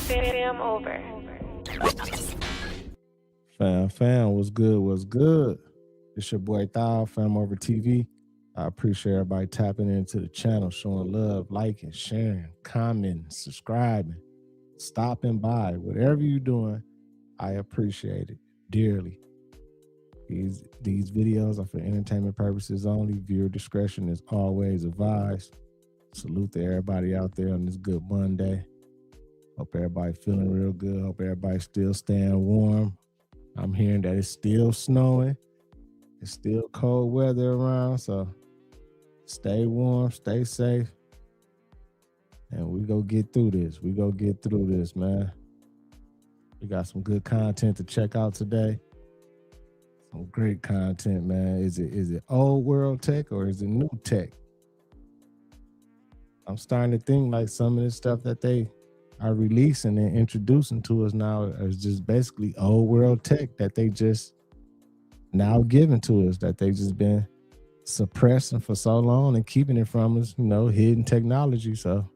FamOver. Fam, what's good? What's good? It's your boy Thou, FamOver TV. I appreciate everybody tapping into the channel, showing love, liking, sharing, commenting, subscribing, stopping by. Whatever you're doing, I appreciate it dearly. These videos are for entertainment purposes only. Viewer discretion is always advised. Salute to everybody out there on this good Monday. Hope everybody feeling real good. Hope everybody's still staying warm. I'm hearing that it's still snowing. It's still cold weather around, so stay warm, stay safe, and we go get through this. We go get through this, man. We got some good content to check out today. Some great content, man. Is it old world tech or is it new tech? I'm starting to think like some of the stuff that they are releasing and introducing to us now is just basically old world tech that they just now giving to us, that they just been suppressing for so long and keeping it from us, hidden technology. So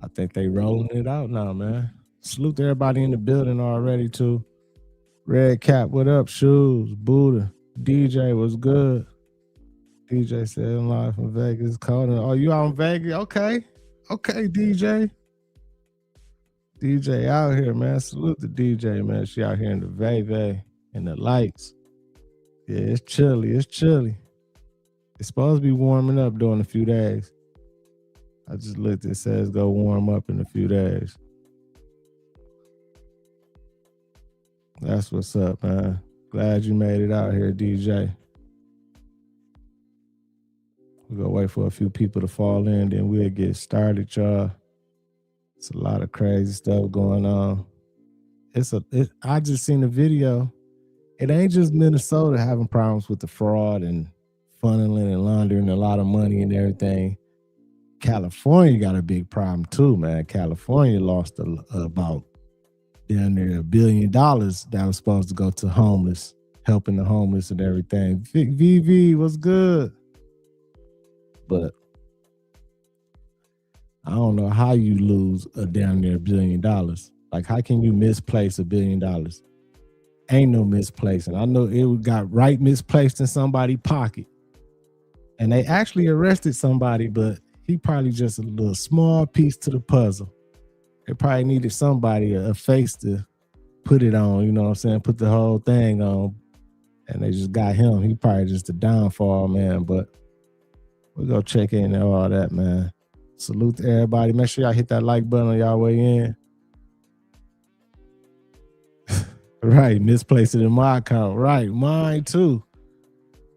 I think they rolling it out now, man. Salute to everybody in the building already too. Red Cap, what up? Shoes, Buddha, DJ, what's good? DJ said I'm live from Vegas. Calling. Oh, you out in Vegas? Okay, DJ. DJ out here, man. Salute to DJ, man. She out here in the Veve and the lights. Yeah, it's chilly. It's supposed to be warming up during a few days. I just looked. It says go warm up in a few days. That's what's up, man. Glad you made it out here, DJ. We're going to wait for a few people to fall in, then we'll get started, y'all. It's a lot of crazy stuff going on. I just seen a video. It ain't just Minnesota having problems with the fraud and funneling and laundering a lot of money and everything. California got a big problem too, man. California lost about down there $1 billion that was supposed to go to homeless, helping the homeless and everything. VV, what's good? But I don't know how you lose a down there $1 billion. Like, how can you misplace $1 billion? Ain't no misplacing. I know it got right misplaced in somebody's pocket. And they actually arrested somebody, but he probably just a little small piece to the puzzle. They probably needed somebody, a face to put it on, you know what I'm saying? Put the whole thing on. And they just got him. He probably just a downfall, man. But we'll go check in and all that, man. Salute to everybody. Make sure y'all hit that like button on y'all way in. Right, misplaced it in my account. Right, mine too.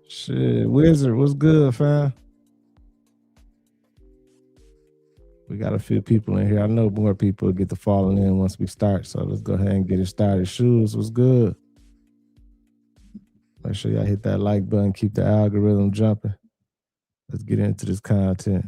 Shit, Wizard, what's good, fam? We got a few people in here. I know more people get to falling in once we start, so let's go ahead and get it started. Shoes, what's good? Make sure y'all hit that like button, keep the algorithm jumping. Let's get into this content.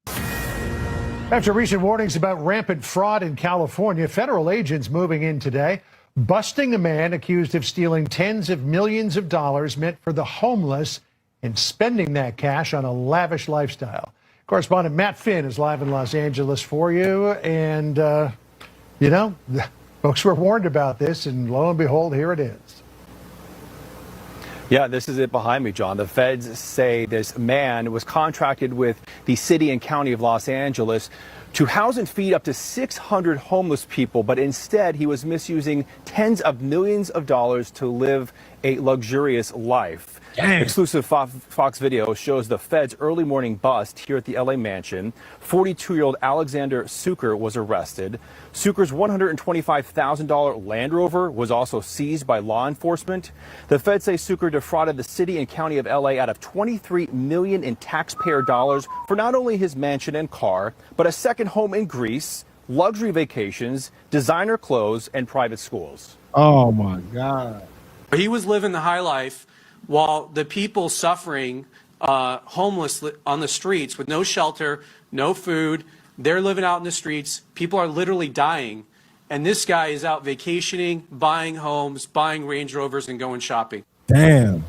After recent warnings about rampant fraud in California, federal agents moving in today, busting a man accused of stealing tens of millions of dollars meant for the homeless and spending that cash on a lavish lifestyle. Correspondent Matt Finn is live in Los Angeles for you. And, folks were warned about this, and lo and behold, here it is. Yeah, this is it behind me, John. The feds say this man was contracted with the city and county of Los Angeles to house and feed up to 600 homeless people, but instead he was misusing tens of millions of dollars to live a luxurious life. Dang. Exclusive Fox video shows the Fed's early morning bust here at the LA mansion. 42-year-old Alexander Suker was arrested. Suker's $125,000 Land Rover was also seized by law enforcement. The Feds say Suker defrauded the city and county of LA out of $23 million in taxpayer dollars for not only his mansion and car, but a second home in Greece, luxury vacations, designer clothes, and private schools. Oh my God. He was living the high life while the people suffering, homeless on the streets with no shelter, no food, they're living out in the streets. People are literally dying. And this guy is out vacationing, buying homes, buying Range Rovers, and going shopping. Damn.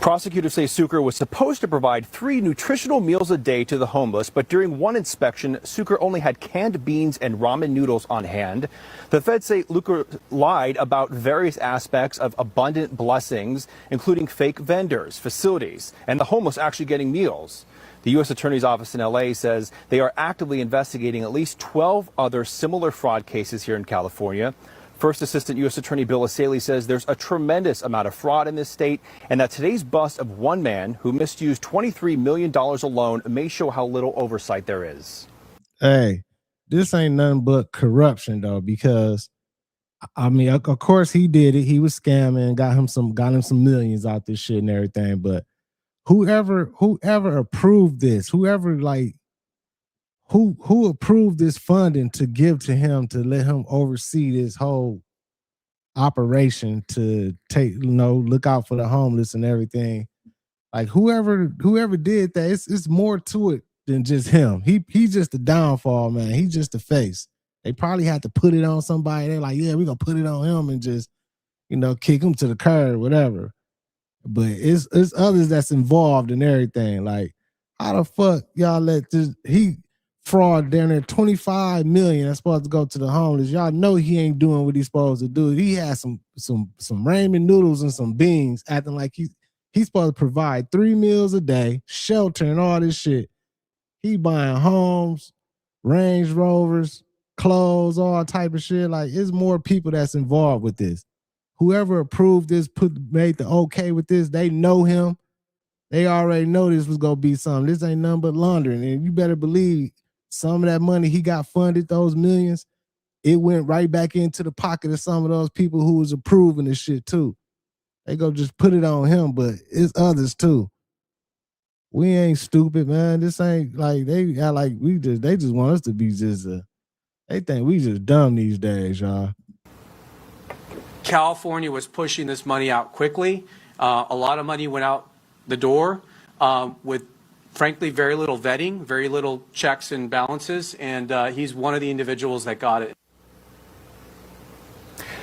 Prosecutors say Sucre was supposed to provide 3 nutritional meals a day to the homeless, but during one inspection, Sucre only had canned beans and ramen noodles on hand. The feds say Sucre lied about various aspects of abundant blessings, including fake vendors, facilities, and the homeless actually getting meals. The U.S. Attorney's Office in L.A. says they are actively investigating at least 12 other similar fraud cases here in California. First Assistant U.S. Attorney Bill Asaley says there's a tremendous amount of fraud in this state and that today's bust of one man who misused $23 million alone may show how little oversight there is. Hey, this ain't nothing but corruption, though, because, I mean, of course he did it. He was scamming, got him some millions out this shit and everything. But whoever approved this, who approved this funding to give to him to let him oversee this whole operation to look out for the homeless and everything. Like whoever did that, it's more to it than just him. He's just the downfall, man. He's just the face. They probably had to put it on somebody. They're like, yeah, we're gonna put it on him and just, kick him to the curb, whatever. But it's others that's involved in everything. Like, how the fuck y'all let he fraud down there $25 million that's supposed to go to the homeless? Y'all know he ain't doing what he's supposed to do. He had some ramen noodles and some beans, acting like he's supposed to provide 3 meals a day, shelter and all this shit. He buying homes, Range Rovers, clothes, all type of shit. Like, it's more people that's involved with this. Whoever approved this, made the okay with this, they know him. They already know this was gonna be something. This ain't nothing but laundering. And you better believe some of that money he got funded, those millions, it went right back into the pocket of some of those people who was approving this shit too. They go just put it on him, but it's others too. We ain't stupid, man. This ain't like they just want us to be they think we just dumb these days, y'all. California was pushing this money out quickly. A lot of money went out the door with, frankly, very little vetting, very little checks and balances, and he's one of the individuals that got it.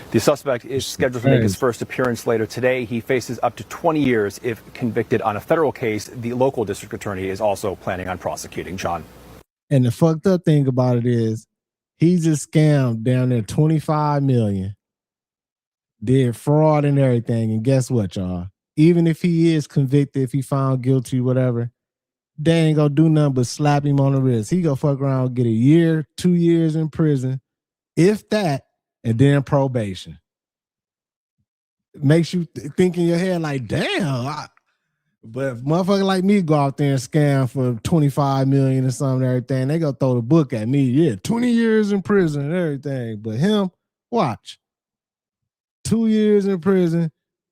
The suspect is scheduled to make his first appearance later today. He faces up to 20 years if convicted on a federal case. The local district attorney is also planning on prosecuting. John. And the fucked up thing about it is he just scammed down there $25 million, did fraud and everything. And guess what, y'all? Even if he is convicted, if he found guilty, whatever, they ain't gonna do nothing but slap him on the wrist. He gonna fuck around and get 1 year, 2 years in prison, if that, and then probation. Makes you think in your head like, damn. But if motherfucker like me go out there and scam for $25 million or something and everything, they gonna throw the book at me. Yeah, 20 years in prison and everything. But him, watch. 2 years in prison,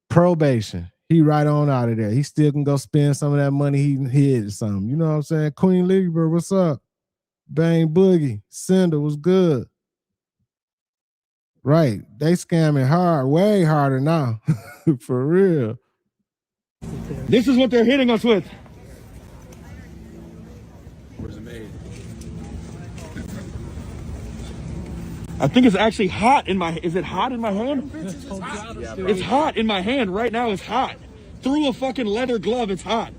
probation. He right on out of there. He still can go spend some of that money he hid or something. You know what I'm saying? Queen Lieber, what's up? Bang Boogie, Cinder, what's good? Right. They scamming hard, way harder now. For real. This is what they're hitting us with. Where's it made? I think it's actually hot in my, is it hot in my hand? It's hot in my hand right now. It's hot. Through a fucking leather glove, it's hot.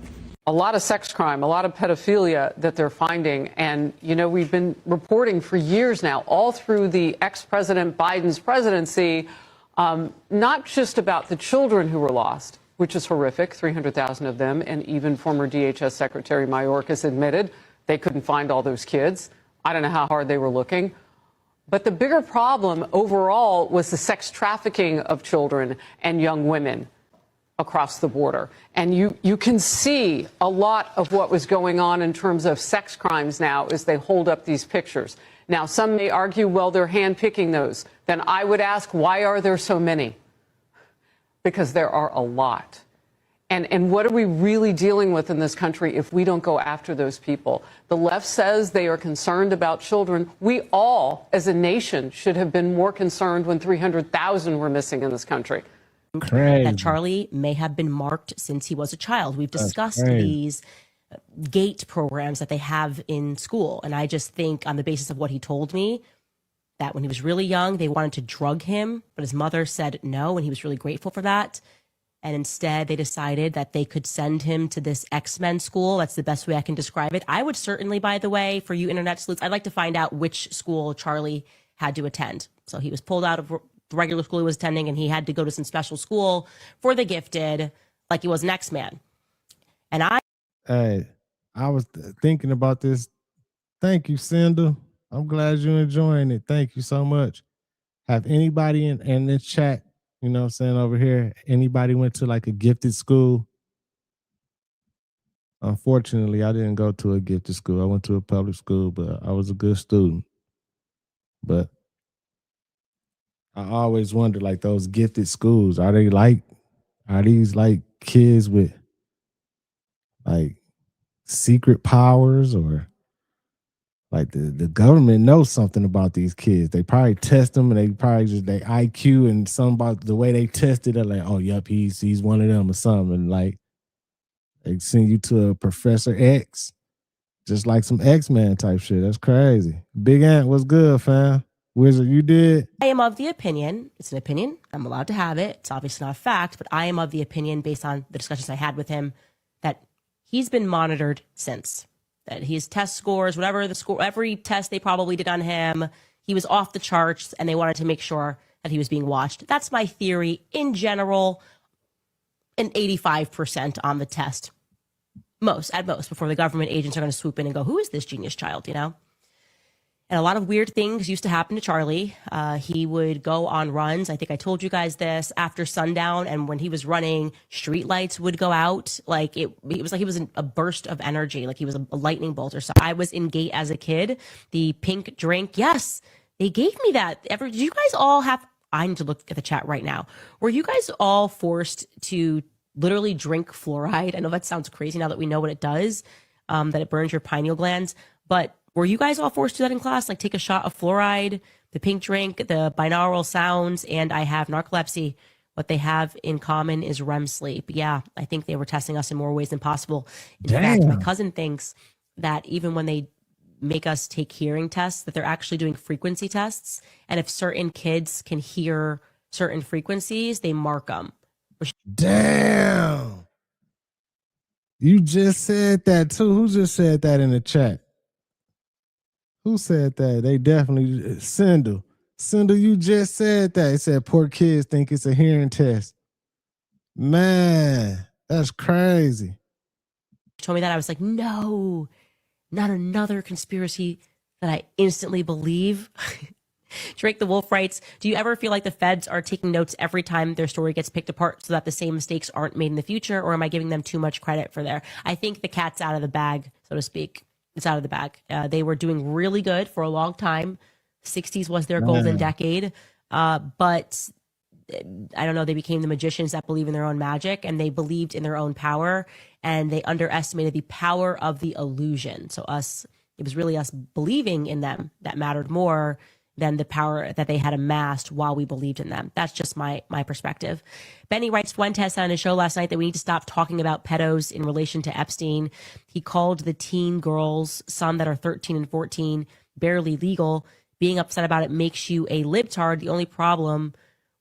A lot of sex crime, a lot of pedophilia that they're finding. And, we've been reporting for years now, all through the ex-president Biden's presidency, not just about the children who were lost, which is horrific, 300,000 of them. And even former DHS Secretary Mayorkas admitted they couldn't find all those kids. I don't know how hard they were looking. But the bigger problem overall was the sex trafficking of children and young women across the border. And you can see a lot of what was going on in terms of sex crimes now as they hold up these pictures. Now, some may argue, well, they're handpicking those. Then I would ask, why are there so many? Because there are a lot. And what are we really dealing with in this country if we don't go after those people? The left says they are concerned about children. We all, as a nation, should have been more concerned when 300,000 were missing in this country. Crazy. That Charlie may have been marked since he was a child. We've discussed these GATE programs that they have in school. And I just think on the basis of what he told me, that when he was really young, they wanted to drug him, but his mother said no, and he was really grateful for that. And instead, they decided that they could send him to this X-Men school. That's the best way I can describe it. I would certainly, by the way, for you internet sleuths, I'd like to find out which school Charlie had to attend. So he was pulled out of the regular school he was attending, and he had to go to some special school for the gifted, like he was an X-Man. And I was thinking about this. Thank you, Cinder. I'm glad you're enjoying it. Thank you so much. Have anybody in this chat, you know what I'm saying, over here, anybody went to like a gifted school? Unfortunately, I didn't go to a gifted school. I went to a public school, but I was a good student. But I always wonder, like, those gifted schools, are these like kids with like secret powers, or like the government knows something about these kids? They probably test them, and they probably just their IQ and something about the way they tested it, like, oh yep, he's one of them or something. And like they send you to a Professor X, just like some X-Men type shit. That's crazy. Big Ant, what's good, fam? Wizard, you did? I am of the opinion, it's an opinion, I'm allowed to have it, it's obviously not a fact, but I am of the opinion, based on the discussions I had with him, that he's been monitored since. That his test scores, whatever the score, every test they probably did on him, he was off the charts, and they wanted to make sure that he was being watched. That's my theory in general, an 85% on the test. At most, before the government agents are going to swoop in and go, who is this genius child, you know? And a lot of weird things used to happen to Charlie. He would go on runs. I think I told you guys this, after sundown. And when he was running, street lights would go out. Like it was like he was in a burst of energy, like he was a lightning bolt or something. I was in gate as a kid. The pink drink. Yes, they gave me that. Did you guys all have, I need to look at the chat right now. Were you guys all forced to literally drink fluoride? I know that sounds crazy now that we know what it does, that it burns your pineal glands. But were you guys all forced to do that in class? Like take a shot of fluoride, the pink drink, the binaural sounds, and I have narcolepsy. What they have in common is REM sleep. Yeah, I think they were testing us in more ways than possible. In fact, my cousin thinks that even when they make us take hearing tests, that they're actually doing frequency tests. And if certain kids can hear certain frequencies, they mark them. Damn. You just said that too. Who just said that in the chat? Who said that? They definitely, Cinder, you just said that. It said poor kids think it's a hearing test. Man, that's crazy. Told me that, I was like, no, not another conspiracy that I instantly believe. Drake the Wolf writes, do you ever feel like the feds are taking notes every time their story gets picked apart so that the same mistakes aren't made in the future, or am I giving them too much credit for their? I think the cat's out of the bag, so to speak. It's out of the bag. They were doing really good for a long time. 60s was their golden decade. But I don't know, they became the magicians that believe in their own magic, and they believed in their own power, and they underestimated the power of the illusion. So it was really us believing in them that mattered more than the power that they had amassed while we believed in them. That's just my perspective. Benny writes, Fuentes said on his show last night that we need to stop talking about pedos in relation to Epstein. He called the teen girls, some that are 13 and 14, barely legal. Being upset about it makes you a libtard. The only problem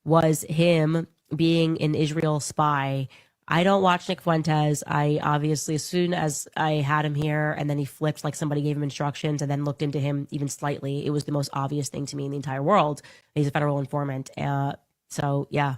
was him being an Israel spy. I don't watch Nick Fuentes. I obviously, as soon as I had him here and then he flipped, like somebody gave him instructions and then looked into him even slightly, it was the most obvious thing to me in the entire world. He's a federal informant. So yeah,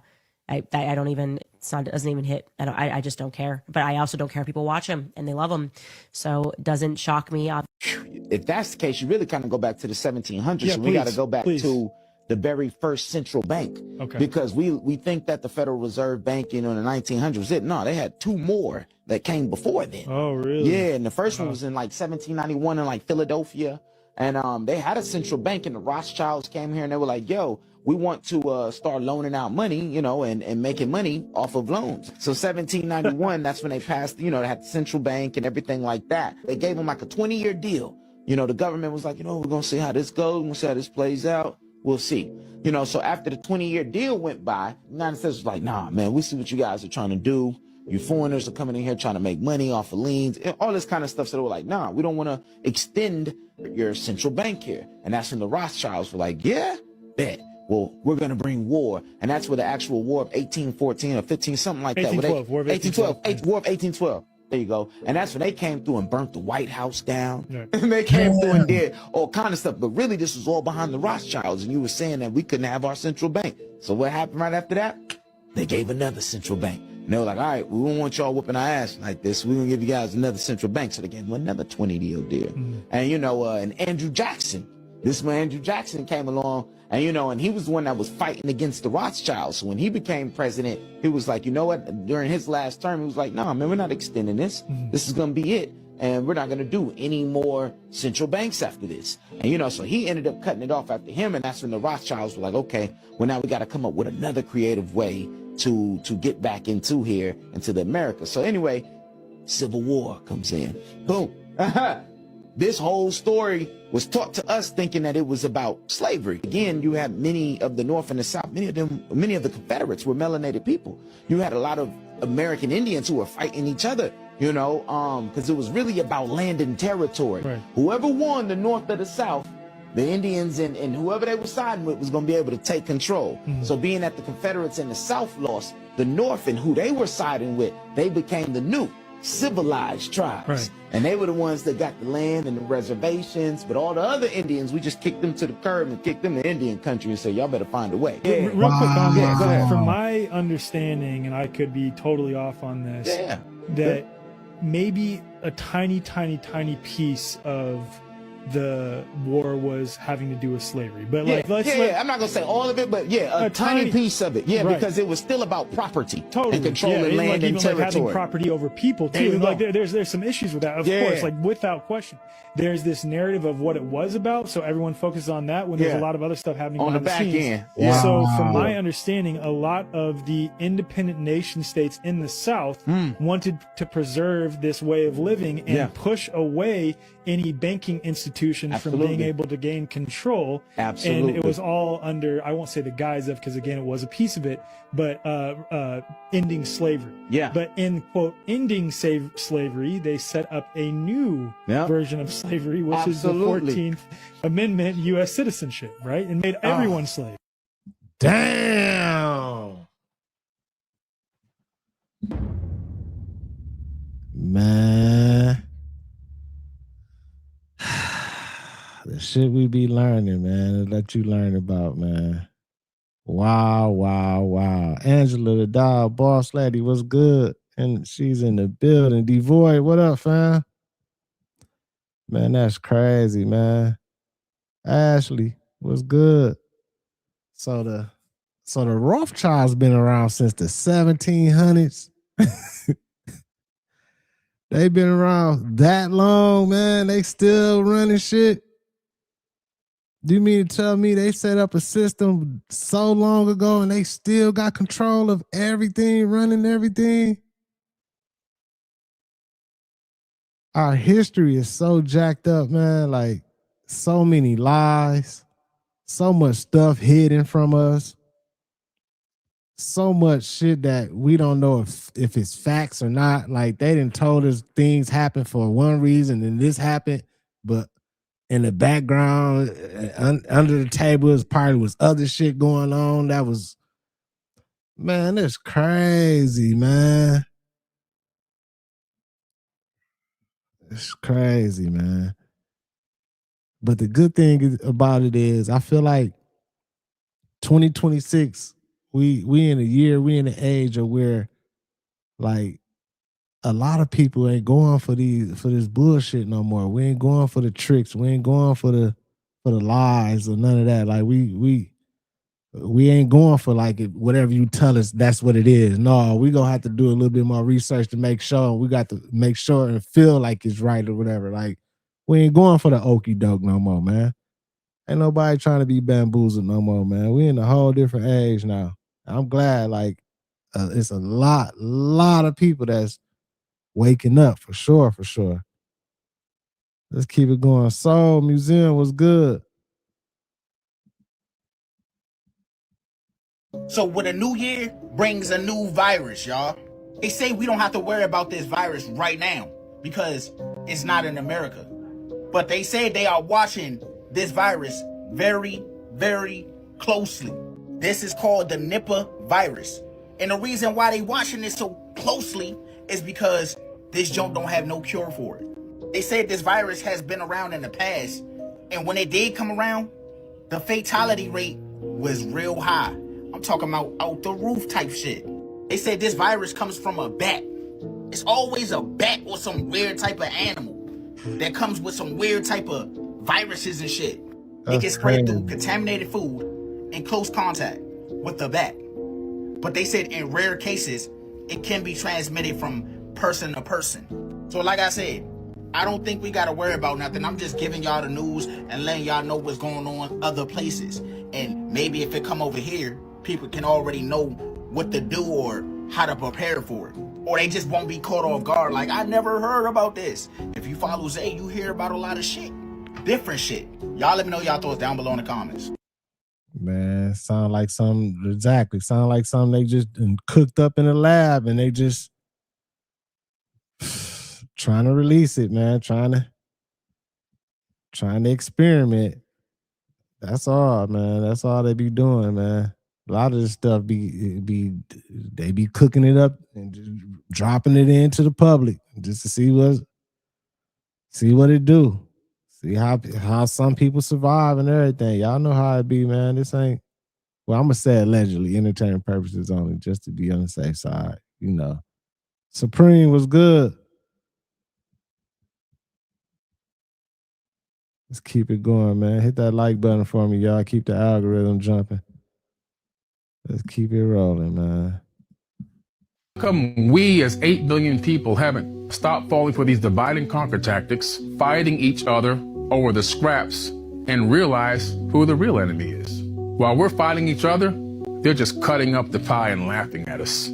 I don't even, it doesn't even hit. I just don't care. But I also don't care if people watch him and they love him. So it doesn't shock me. If that's the case, you really kind of go back to the 1700s. Yeah, and we got to go back to the very first central bank. Okay. Because we think that the Federal Reserve Bank, in the 1900s was it. No, they had two more that came before then. Oh, really? Yeah, and the first one was in like 1791 in like Philadelphia. And they had a central bank, and the Rothschilds came here and they were like, yo, we want to start loaning out money, and making money off of loans. So 1791, that's when they passed, they had the central bank and everything like that. They gave them like a 20-year deal. The government was like, we're going to see how this goes. We're going to see how this plays out. We'll see. So after the 20-year deal went by, the United States was like, nah, man, we see what you guys are trying to do. You foreigners are coming in here trying to make money off of liens, all this kind of stuff. So they were like, nah, we don't want to extend your central bank here. And that's when the Rothschilds were like, yeah, bet. well, we're going to bring war. And that's where the actual War of 1814 or 15, something like that. 1812, War of 1812. War of 1812. There you go. And that's when they came through and burnt the White House down. Right. And they came through and did all kind of stuff. But really, this was all behind the Rothschilds. And you were saying that we couldn't have our central bank. So what happened right after that? They gave another central bank. And they were like, all right, we don't want y'all whooping our ass like this. We're going to give you guys another central bank. So they gave them another 20-year deal. And, you know, and Andrew Jackson, this man Andrew Jackson came along. And, you know, and he was the one that was fighting against the Rothschilds. So when he became president, he was like, you know what? During his last term, he was like, nah, man, we're not extending this. This is going to be it. And we're not going to do any more central banks after this. And, you know, so he ended up cutting it off after him. And that's when the Rothschilds were like, okay, well, now we got to come up with another creative way to get back into here, into the America. So anyway, Civil War comes in. Boom. This whole story was taught to us thinking that it was about slavery. Again, you had many of the North and the South, many of the Confederates were melanated people. You had a lot of American Indians who were fighting each other, you know, because it was really about land and territory. Right. Whoever won the North or the South, the Indians and whoever they were siding with was going to be able to take control. So being that the Confederates and the South lost, the North and who they were siding with, they became the new civilized tribes. Right. And they were the ones that got the land and the reservations, but all the other Indians, we just kicked them to the curb and kicked them to Indian country and said, y'all better find a way. Real quick on Yeah, go ahead. from my understanding, and I could be totally off on this, Yeah. that maybe a tiny piece of the war was having to do with slavery. But like, I'm not gonna say all of it, but yeah, a tiny piece of it. Yeah, Right. because it was still about property Totally. and controlling land like and even like having territory. property over people There you too. And go. like there's some issues with that, of Yeah. course, like without question. There's this narrative of what it was about, so everyone focuses on that when there's Yeah. a lot of other stuff happening On the behind back scenes. end. Yeah. So Wow. from my understanding, a lot of the independent nation states in the South wanted to preserve this way of living and Yeah. push away any banking institution from Absolutely. being able to gain control. Absolutely. And it was all under, I won't say the guise of, because again, it was a piece of it, but ending slavery. Yeah. But in quote, ending slavery, they set up a new Yep. version of slavery, which Absolutely. is the 14th Amendment, U.S. citizenship, right? And made everyone slave. Damn. Man. The shit we be learning, man. Let you learn about, man. Wow, wow, wow. Angela, the dog, boss lady, what's good? And she's in the building. Devoid, what up, fam? Man, that's crazy, man. Ashley, what's good? So the Rothschilds been around since the 1700s. They've been around that long, man. They still running shit. Do you mean to tell me they set up a system so long ago and they still got control of everything, running everything? Our history is so jacked up, man. Like, so many lies, so much stuff hidden from us, so much shit that we don't know if it's facts or not. Like, they done told us things happen for one reason and this happened, but in the background, under the table, was other shit going on. That was, man, that's crazy, man. It's crazy, man. But the good thing about it is, I feel like 2026, we in a year, we in an age of where, like, a lot of people ain't going for this bullshit no more. We ain't going for the tricks. We ain't going for the lies or none of that. Like, we ain't going for like whatever you tell us, that's what it is. No, we gonna have to do a little bit more research to make sure. We got to make sure and feel like it's right or whatever. Like, we ain't going for the okie doke no more, man. Ain't nobody trying to be bamboozled no more, man. We in a whole different age now. I'm glad, like, it's a lot of people that's waking up, for sure, for sure. Let's keep it going. Soul Museum was good. So with a new year brings a new virus, y'all. They say we don't have to worry about this virus right now because it's not in America. But they say they are watching this virus very, very closely. This is called the Nipah virus. And the reason why they watching this so closely is because this junk don't have no cure for it. They said this virus has been around in the past, and when it did come around, the fatality rate was real high. I'm talking about out the roof type shit. They said this virus comes from a bat. It's always a bat or some weird type of animal that comes with some weird type of viruses and shit. It gets spread through contaminated food in close contact with the bat. But they said in rare cases, it can be transmitted from person to person. So like I said, I don't think we got to worry about nothing. I'm just giving y'all the news and letting y'all know what's going on other places. And maybe if it come over here, people can already know what to do or how to prepare for it. Or they just won't be caught off guard. Like, I never heard about this. If you follow Zay, you hear about a lot of shit. Different shit. Y'all let me know y'all thoughts down below in the comments. Man, sound like something, exactly. Sound like something they just cooked up in a lab and they just trying to release it, man. Trying to experiment. That's all, man. That's all they be doing, man. A lot of this stuff they be cooking it up and just dropping it into the public just to see what it do. See how some people survive and everything. Y'all know how it be, man. This ain't, well, I'm gonna say allegedly, entertainment purposes only, just to be on the safe side. You know. Supreme was good. Let's keep it going, man. Hit that like button for me, y'all. Keep the algorithm jumping. Let's keep it rolling, man. How come we as 8 billion people haven't stopped falling for these divide and conquer tactics, fighting each other over the scraps, and realize who the real enemy is? While we're fighting each other, they're just cutting up the pie and laughing at us.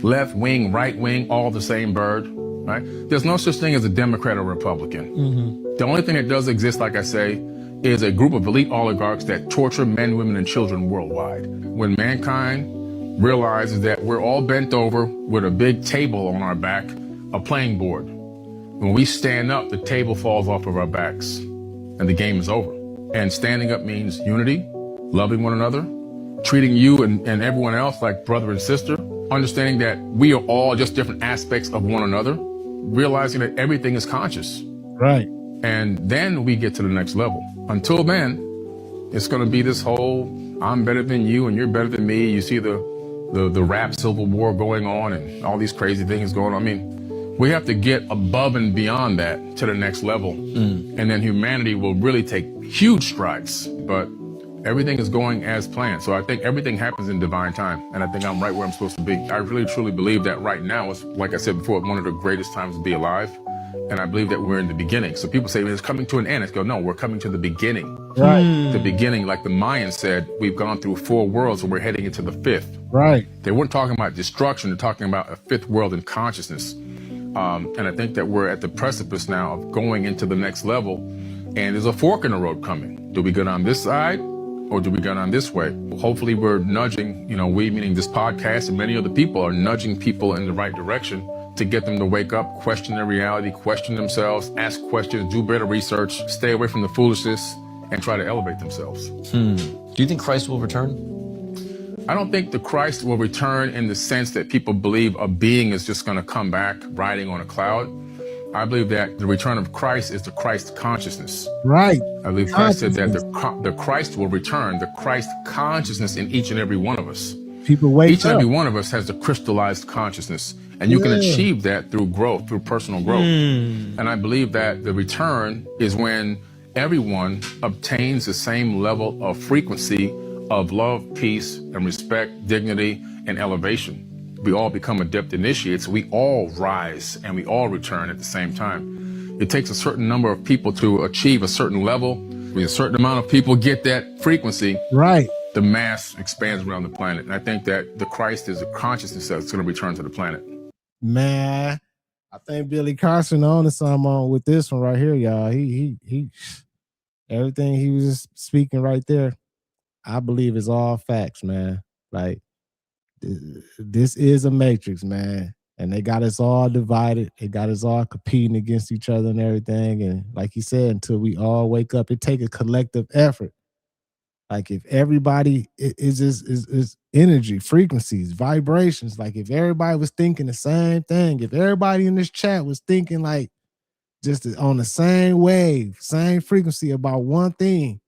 Left wing, right wing, all the same bird, right? There's no such thing as a Democrat or Republican. The only thing that does exist, like I say, is a group of elite oligarchs that torture men, women, and children worldwide. When mankind realizes that we're all bent over with a big table on our back, a playing board, when we stand up, the table falls off of our backs and the game is over. And standing up means unity, loving one another, treating you and everyone else like brother and sister, understanding that we are all just different aspects of one another, realizing that everything is conscious. Right. And then we get to the next level. Until then, it's going to be this whole, I'm better than you and you're better than me. You see the rap civil war going on and all these crazy things going on. I mean, we have to get above and beyond that to the next level. And then humanity will really take huge strides. But everything is going as planned. So I think everything happens in divine time. And I think I'm right where I'm supposed to be. I really, truly believe that right now is, like I said before, one of the greatest times to be alive. And I believe that we're in the beginning. So people say it's coming to an end. It's go, no, we're coming to the beginning. Right. The beginning, like the Mayans said, we've gone through 4 worlds and we're heading into the 5th. Right. They weren't talking about destruction. They're talking about a 5th world in consciousness. And I think that we're at the precipice now of going into the next level. And there's a fork in the road coming. Do we go down this side or do we go down this way? Hopefully we're nudging, we, meaning this podcast and many other people, are nudging people in the right direction to get them to wake up, question their reality, question themselves, ask questions, do better research, stay away from the foolishness, and try to elevate themselves. Do you think Christ will return? I don't think the Christ will return in the sense that people believe a being is just going to come back riding on a cloud. I believe that the return of Christ is the Christ consciousness. Right. I believe Christ said that the Christ will return, the Christ consciousness in each and every one of us. People wake Each and up. every one of us has the crystallized consciousness. And you can achieve that through growth, through personal growth. And I believe that the return is when everyone obtains the same level of frequency of love, peace, and respect, dignity, and elevation. We all become adept initiates. We all rise and we all return at the same time. It takes a certain number of people to achieve a certain level. When a certain amount of people get that frequency, right, the mass expands around the planet. And I think that the Christ is a consciousness that's going to return to the planet. Man, I think Billy Carson on to something on with this one right here, y'all. He everything he was just speaking right there, I believe is all facts, man. Like, this is a matrix, man. And they got us all divided. They got us all competing against each other and everything. And like he said, until we all wake up, it takes a collective effort Like if everybody is energy, frequencies, vibrations. Like if everybody was thinking the same thing, if everybody in this chat was thinking like just on the same wave, same frequency about one thing,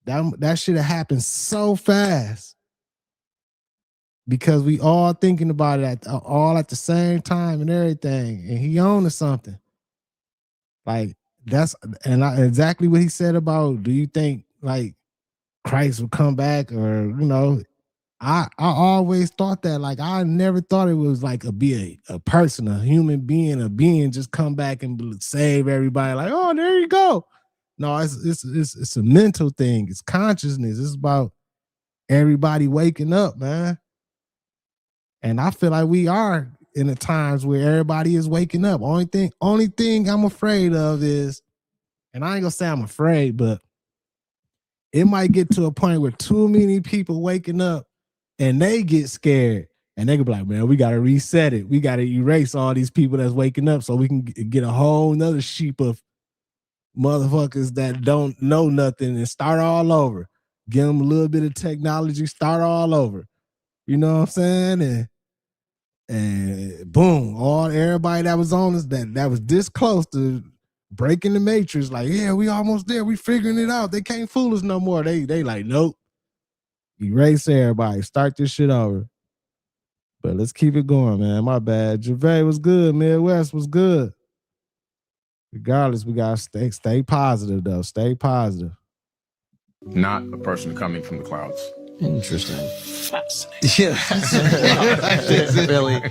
that should have happened so fast because we all thinking about it all at the same time and everything. And he owned to something. Like exactly what he said about, do you think like Christ will come back, or I always thought that, like, I never thought it was like a person, a human being, a being just come back and save everybody. Like, oh, there you go. No, it's a mental thing. It's consciousness. It's about everybody waking up, man. And I feel like we are in the times where everybody is waking up. Only thing I'm afraid of is, and I ain't gonna say I'm afraid, but it might get to a point where too many people waking up and they get scared and they can be like, man, we got to reset it. We got to erase all these people that's waking up so we can get a whole nother sheep of motherfuckers that don't know nothing and start all over. Give them a little bit of technology, start all over. You know what I'm saying? And boom, everybody that was on us that was this close to breaking the matrix, like, yeah, we almost there. We figuring it out. They can't fool us no more. They like, nope. Erase everybody. Start this shit over. But let's keep it going, man. My bad. Gervais was good. Midwest was good. Regardless, we gotta stay positive though. Stay positive. Not a person coming from the clouds. Interesting. Yeah. Really.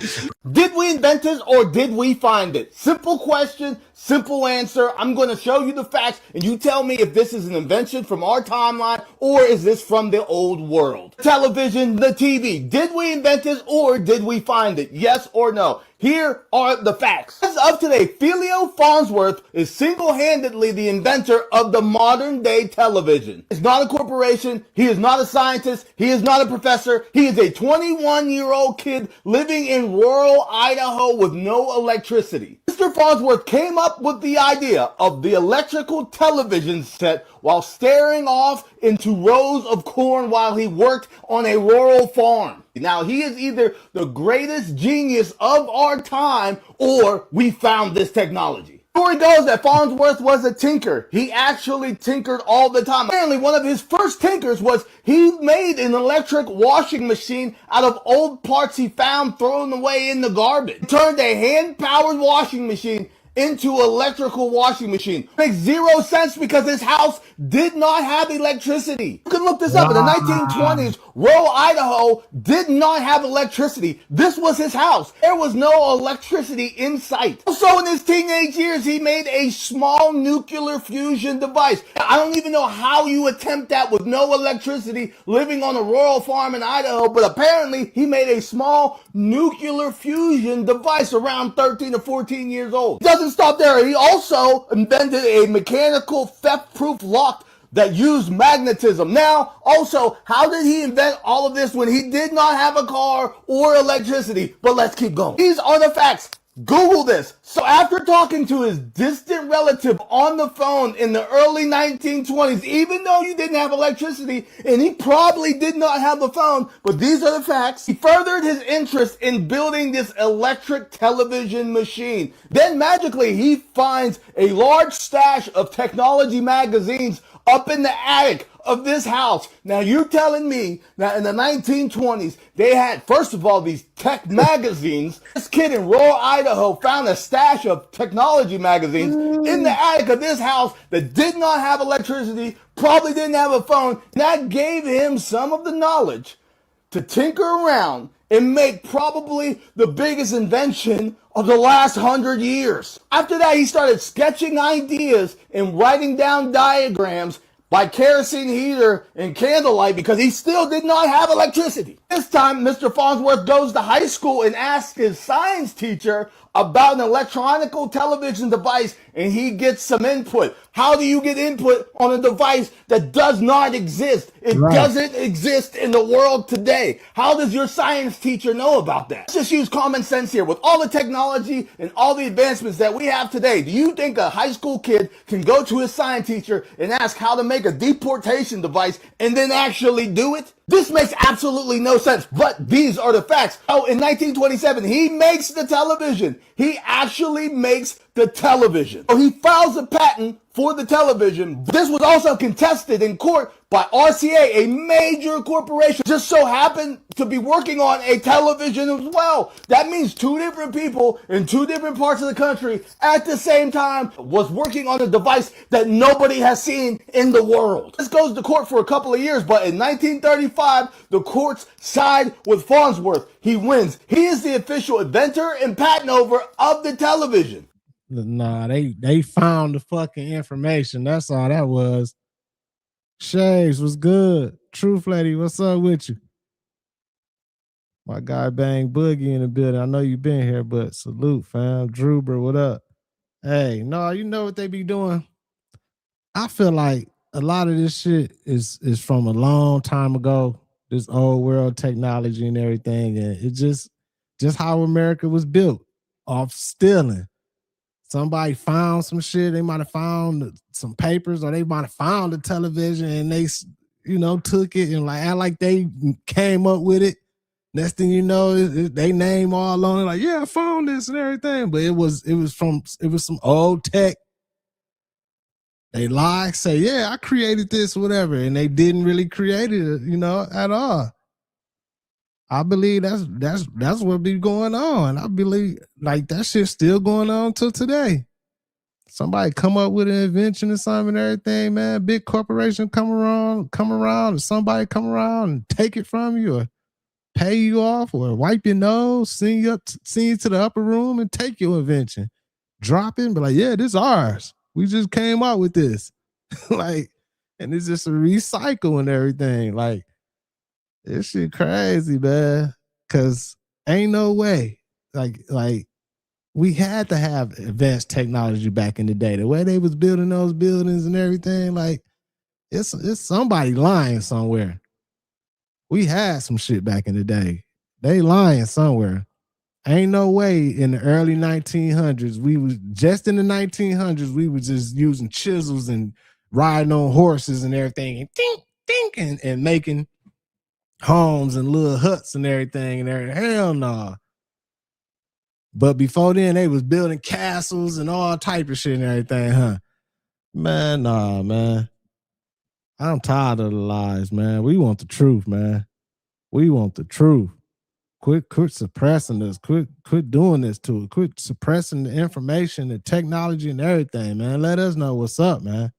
Did we invent this or did we find it? Simple question, simple answer. I'm going to show you the facts and you tell me if this is an invention from our timeline or is this from the old world. Television, the TV. Did we invent this or did we find it? Yes or no? Here are the facts. As of today, Filio Farnsworth is single-handedly the inventor of the modern-day television. He's not a corporation. He is not a scientist. He is not a professor. He is a 21-year-old kid living in rural Idaho with no electricity. Mr. Farnsworth came up with the idea of the electrical television set while staring off into rows of corn while he worked on a rural farm. Now, he is either the greatest genius of our time or we found this technology. The story goes that Farnsworth was a tinker. He actually tinkered all the time. Apparently, one of his first tinkers was he made an electric washing machine out of old parts he found thrown away in the garbage. He turned a hand-powered washing machine into electrical washing machine. Makes zero sense because his house did not have electricity. You can look this up. In the 1920s, rural Idaho did not have electricity. This was his house. There was no electricity in sight. Also, in his teenage years, he made a small nuclear fusion device. I don't even know how you attempt that with no electricity living on a rural farm in Idaho, but apparently he made a small nuclear fusion device around 13 or 14 years old. It doesn't stop there. He also invented a mechanical theft-proof lock that used magnetism. Now, also, how did he invent all of this when he did not have a car or electricity? But let's keep going. These are the facts. Google this. So after talking to his distant relative on the phone in the early 1920s, even though you didn't have electricity and he probably did not have a phone, but these are the facts, he furthered his interest in building this electric television machine. Then magically he finds a large stash of technology magazines up in the attic of this house. Now you're telling me that in the 1920s, they had, first of all, these tech magazines. This kid in rural Idaho found a stash of technology magazines in the attic of this house that did not have electricity, probably didn't have a phone. And that gave him some of the knowledge to tinker around and make probably the biggest invention of the last 100 years. After that, he started sketching ideas and writing down diagrams by kerosene heater and candlelight because he still did not have electricity. This time, Mr. Farnsworth goes to high school and asks his science teacher about an electronic television device, and he gets some input. How do you get input on a device that does not exist? It doesn't exist in the world today. How does your science teacher know about that? Let's just use common sense here. With all the technology and all the advancements that we have today, do you think a high school kid can go to his science teacher and ask how to make make a deportation device and then actually do it? This makes absolutely no sense, but these are the facts. Oh, in 1927, he makes the television. He actually makes the television. So he files a patent for the television. This was also contested in court by RCA, a major corporation, just so happened to be working on a television as well. That means two different people in two different parts of the country at the same time was working on a device that nobody has seen in the world. This goes to court for a couple of years, but in 1935, the courts side with Farnsworth. He wins. He is the official inventor and patent holder of the television. Nah, they found the fucking information. That's all that was. Shaves was good. Truth Lady, what's up with you? My guy Bang Boogie in the building. I know you been here, but salute, fam. Droober, what up? Hey, no, you know what they be doing? I feel like a lot of this shit is from a long time ago. This old world technology and everything, and it just how America was built, off stealing. Somebody found some shit. They might have found some papers, or they might have found a television, and they, took it and act like they came up with it. Next thing you know, they name all on it, like, yeah, I found this and everything. But it was some old tech. They lie, say, yeah, I created this, whatever, and they didn't really create it, at all. I believe that's what be going on. I believe that shit's still going on till today. Somebody come up with an invention or something and everything, man. Big corporation come around, and somebody come around and take it from you, or pay you off, or wipe your nose, send you to the upper room and take your invention, drop it, and be like, yeah, this is ours. We just came out with this, and it's just a recycle and everything, This shit crazy, man. Cause ain't no way. We had to have advanced technology back in the day. The way they was building those buildings and everything, it's somebody lying somewhere. We had some shit back in the day. They lying somewhere. Ain't no way in the early 1900s, we was just using chisels and riding on horses and everything, and think, and making homes and little huts and everything, and hell no. But before then, they was building castles and all type of shit and everything, huh? Man, nah, man. I'm tired of the lies, man. We want the truth, man. We want the truth. Quit suppressing us. Quit doing this to it. Quit suppressing the information, the technology, and everything, man. Let us know what's up, man.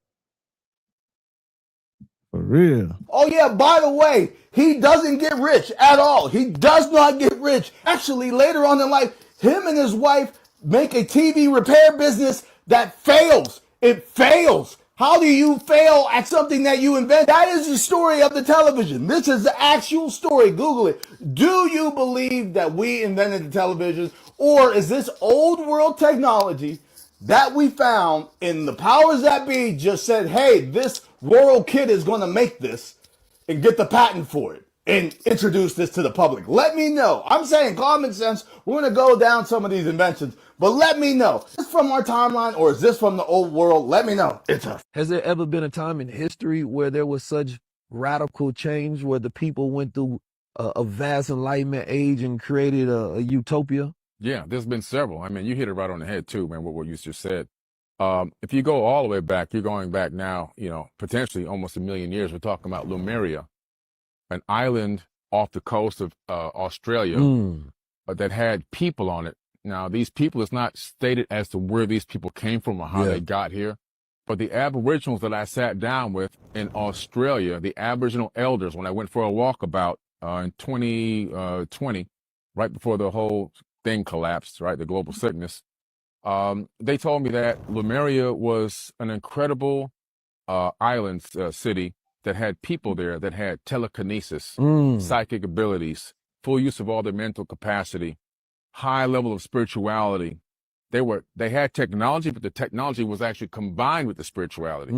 For real. Oh yeah, by the way, he doesn't get rich at all. He does not get rich. Actually, later on in life, him and his wife make a TV repair business that fails. It fails. How do you fail at something that you invent? That is the story of the television. This is the actual story. Google it. Do you believe that we invented the television, or is this old world technology that we found in the powers that be just said, hey, this rural kid is going to make this and get the patent for it and introduce this to the public? Let me know. I'm saying common sense. We're going to go down some of these inventions, but let me know. Is this from our timeline, or is this from the old world? Let me know. It's us. Has there ever been a time in history where there was such radical change, where the people went through a vast enlightenment age and created a utopia? Yeah, there's been several. I mean, you hit it right on the head too, man, what you just said. If you go all the way back, you're going back now, potentially almost 1 million years. We're talking about Lemuria, an island off the coast of Australia that had people on it. Now, these people, it's not stated as to where these people came from or how they got here. But the Aboriginals that I sat down with in Australia, the Aboriginal elders, when I went for a walkabout in 2020, right before the whole thing collapsed, right, the global sickness, they told me that Lemuria was an incredible island city that had people there that had telekinesis, psychic abilities, full use of all their mental capacity, high level of spirituality. They had technology, but the technology was actually combined with the spirituality.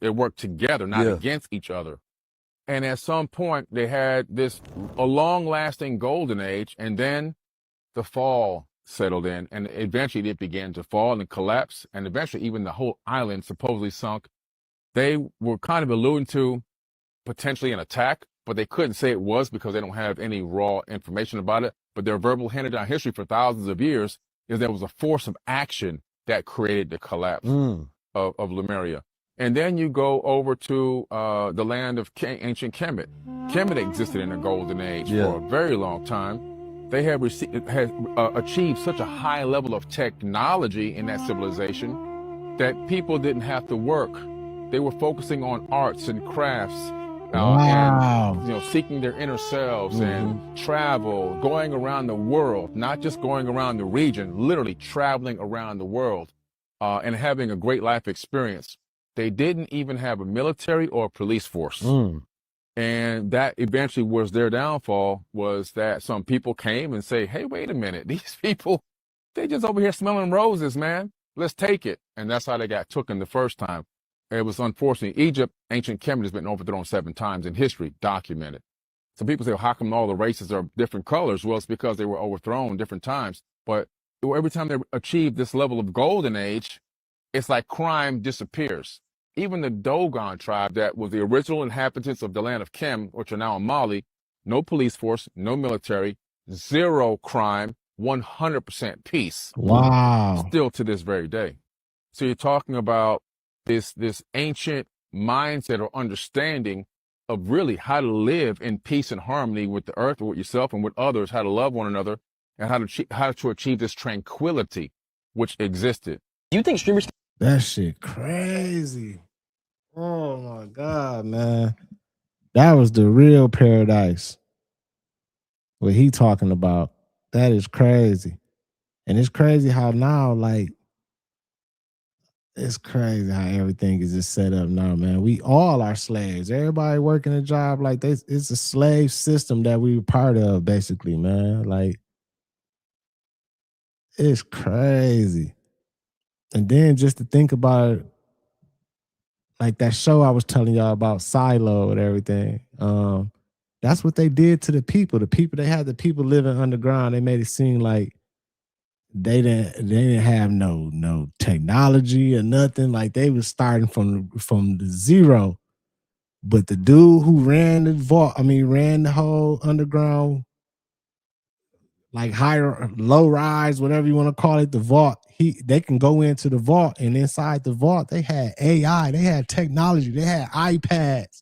It worked together, not against each other. And at some point, they had a long-lasting golden age, and then the fall settled in, and eventually it began to fall and collapse, and eventually even the whole island supposedly sunk they were kind of alluding to potentially an attack, but they couldn't say it was because they don't have any raw information about it. But their verbal handed down history for thousands of years is there was a force of action that created the collapse of Lemuria. And then you go over to the land of ancient Kemet. Kemet existed in the Golden Age for a very long time. They have achieved such a high level of technology in that civilization that people didn't have to work. They were focusing on arts and crafts, and seeking their inner selves and travel, going around the world, not just going around the region, literally traveling around the world and having a great life experience. They didn't even have a military or a police force. And that eventually was their downfall, was that some people came and say, hey, wait a minute, these people, they just over here smelling roses, man. Let's take it. And that's how they got taken the first time. It was unfortunate. Egypt, ancient Kemet, has been overthrown 7 times in history, documented. Some people say, well, how come all the races are different colors? Well, it's because they were overthrown different times. But every time they achieve this level of golden age, it's like crime disappears. Even the Dogon tribe that was the original inhabitants of the land of Kem, which are now in Mali, no police force, no military, 0 crime, 100% peace. Wow. Still to this very day. So you're talking about this ancient mindset or understanding of really how to live in peace and harmony with the earth, with yourself and with others, how to love one another, and how to achieve this tranquility which existed. Do you think streamers... That shit crazy. Oh my God, man. That was the real paradise. What he talking about. That is crazy. And it's crazy how now, like, it's crazy how everything is just set up now, man. We all are slaves. Everybody working a job like this. It's a slave system that we were part of, basically, man. Like, it's crazy. And then just to think about it, like that show I was telling y'all about, Silo and everything. That's what they did to the people. They had the people living underground. They made it seem like they didn't have no technology or nothing. Like they was starting from the zero. But the dude who ran the vault, ran the whole underground, like higher, low rise, whatever you want to call it, the vault. They can go into the vault, and inside the vault, they had AI, they had technology, they had iPads.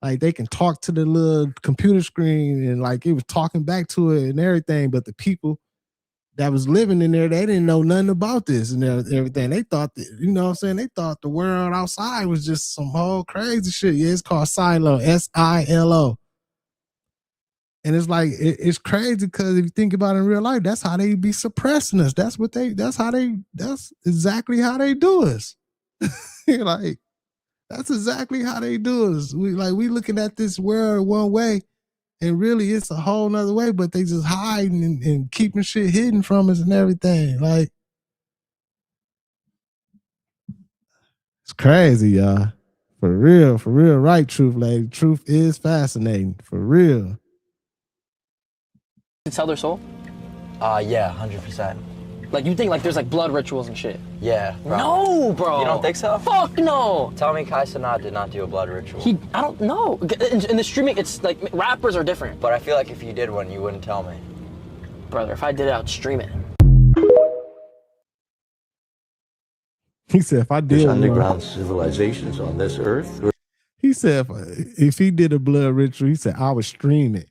Like they can talk to the little computer screen, and like it was talking back to it and everything. But the people that was living in there, they didn't know nothing about this and everything. They thought that, you know what I'm saying? They thought the world outside was just some whole crazy shit. Yeah, it's called Silo, S-I-L-O. And it's like, it's crazy because if you think about it in real life, that's how they be suppressing us. That's exactly how they do us. Like, that's exactly how they do us. We looking at this world one way, and really it's a whole nother way, but they just hiding and keeping shit hidden from us and everything. Like, it's crazy, y'all. For real, right, Truth Lady. Truth is fascinating, for real. Sell their soul? Yeah, 100%. Like, you think like there's like blood rituals and shit? Yeah, bro. No, bro. You don't think so? Fuck no. Tell me Kai Cenat did not do a blood ritual. I don't know. In the streaming, it's like rappers are different. But I feel like if you did one, you wouldn't tell me. Brother, if I did it, I'd stream it. He said, if I did There's underground civilizations on this earth. He said, if he did a blood ritual, he said, I would stream it.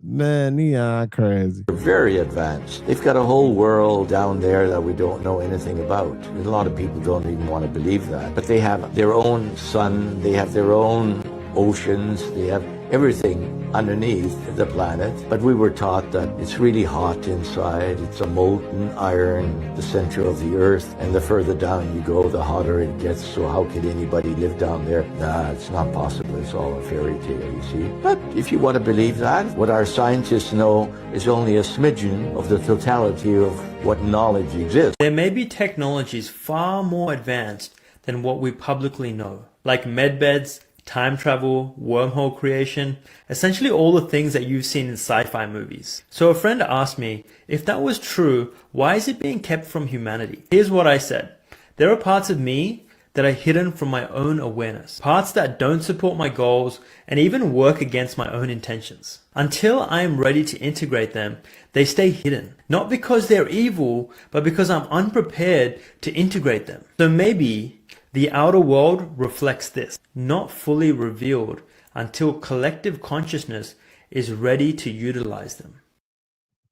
Man, Neon crazy. They're very advanced. They've got a whole world down there that we don't know anything about. And a lot of people don't even want to believe that. But they have their own sun, they have their own oceans, they have everything underneath the planet. But we were taught that it's really hot inside. It's a molten iron, the center of the earth. And the further down you go, the hotter it gets. So how could anybody live down there? Nah, it's not possible. It's all a fairy tale, you see. But if you want to believe that, what our scientists know is only a smidgen of the totality of what knowledge exists. There may be technologies far more advanced than what we publicly know, like medbeds, time travel, wormhole creation, essentially all the things that you've seen in sci-fi movies. So a friend asked me, if that was true, why is it being kept from humanity? Here's what I said. There are parts of me that are hidden from my own awareness, parts that don't support my goals and even work against my own intentions. Until I am ready to integrate them, they stay hidden, not because they're evil, but because I'm unprepared to integrate them. So maybe the outer world reflects this, not fully revealed until collective consciousness is ready to utilize them.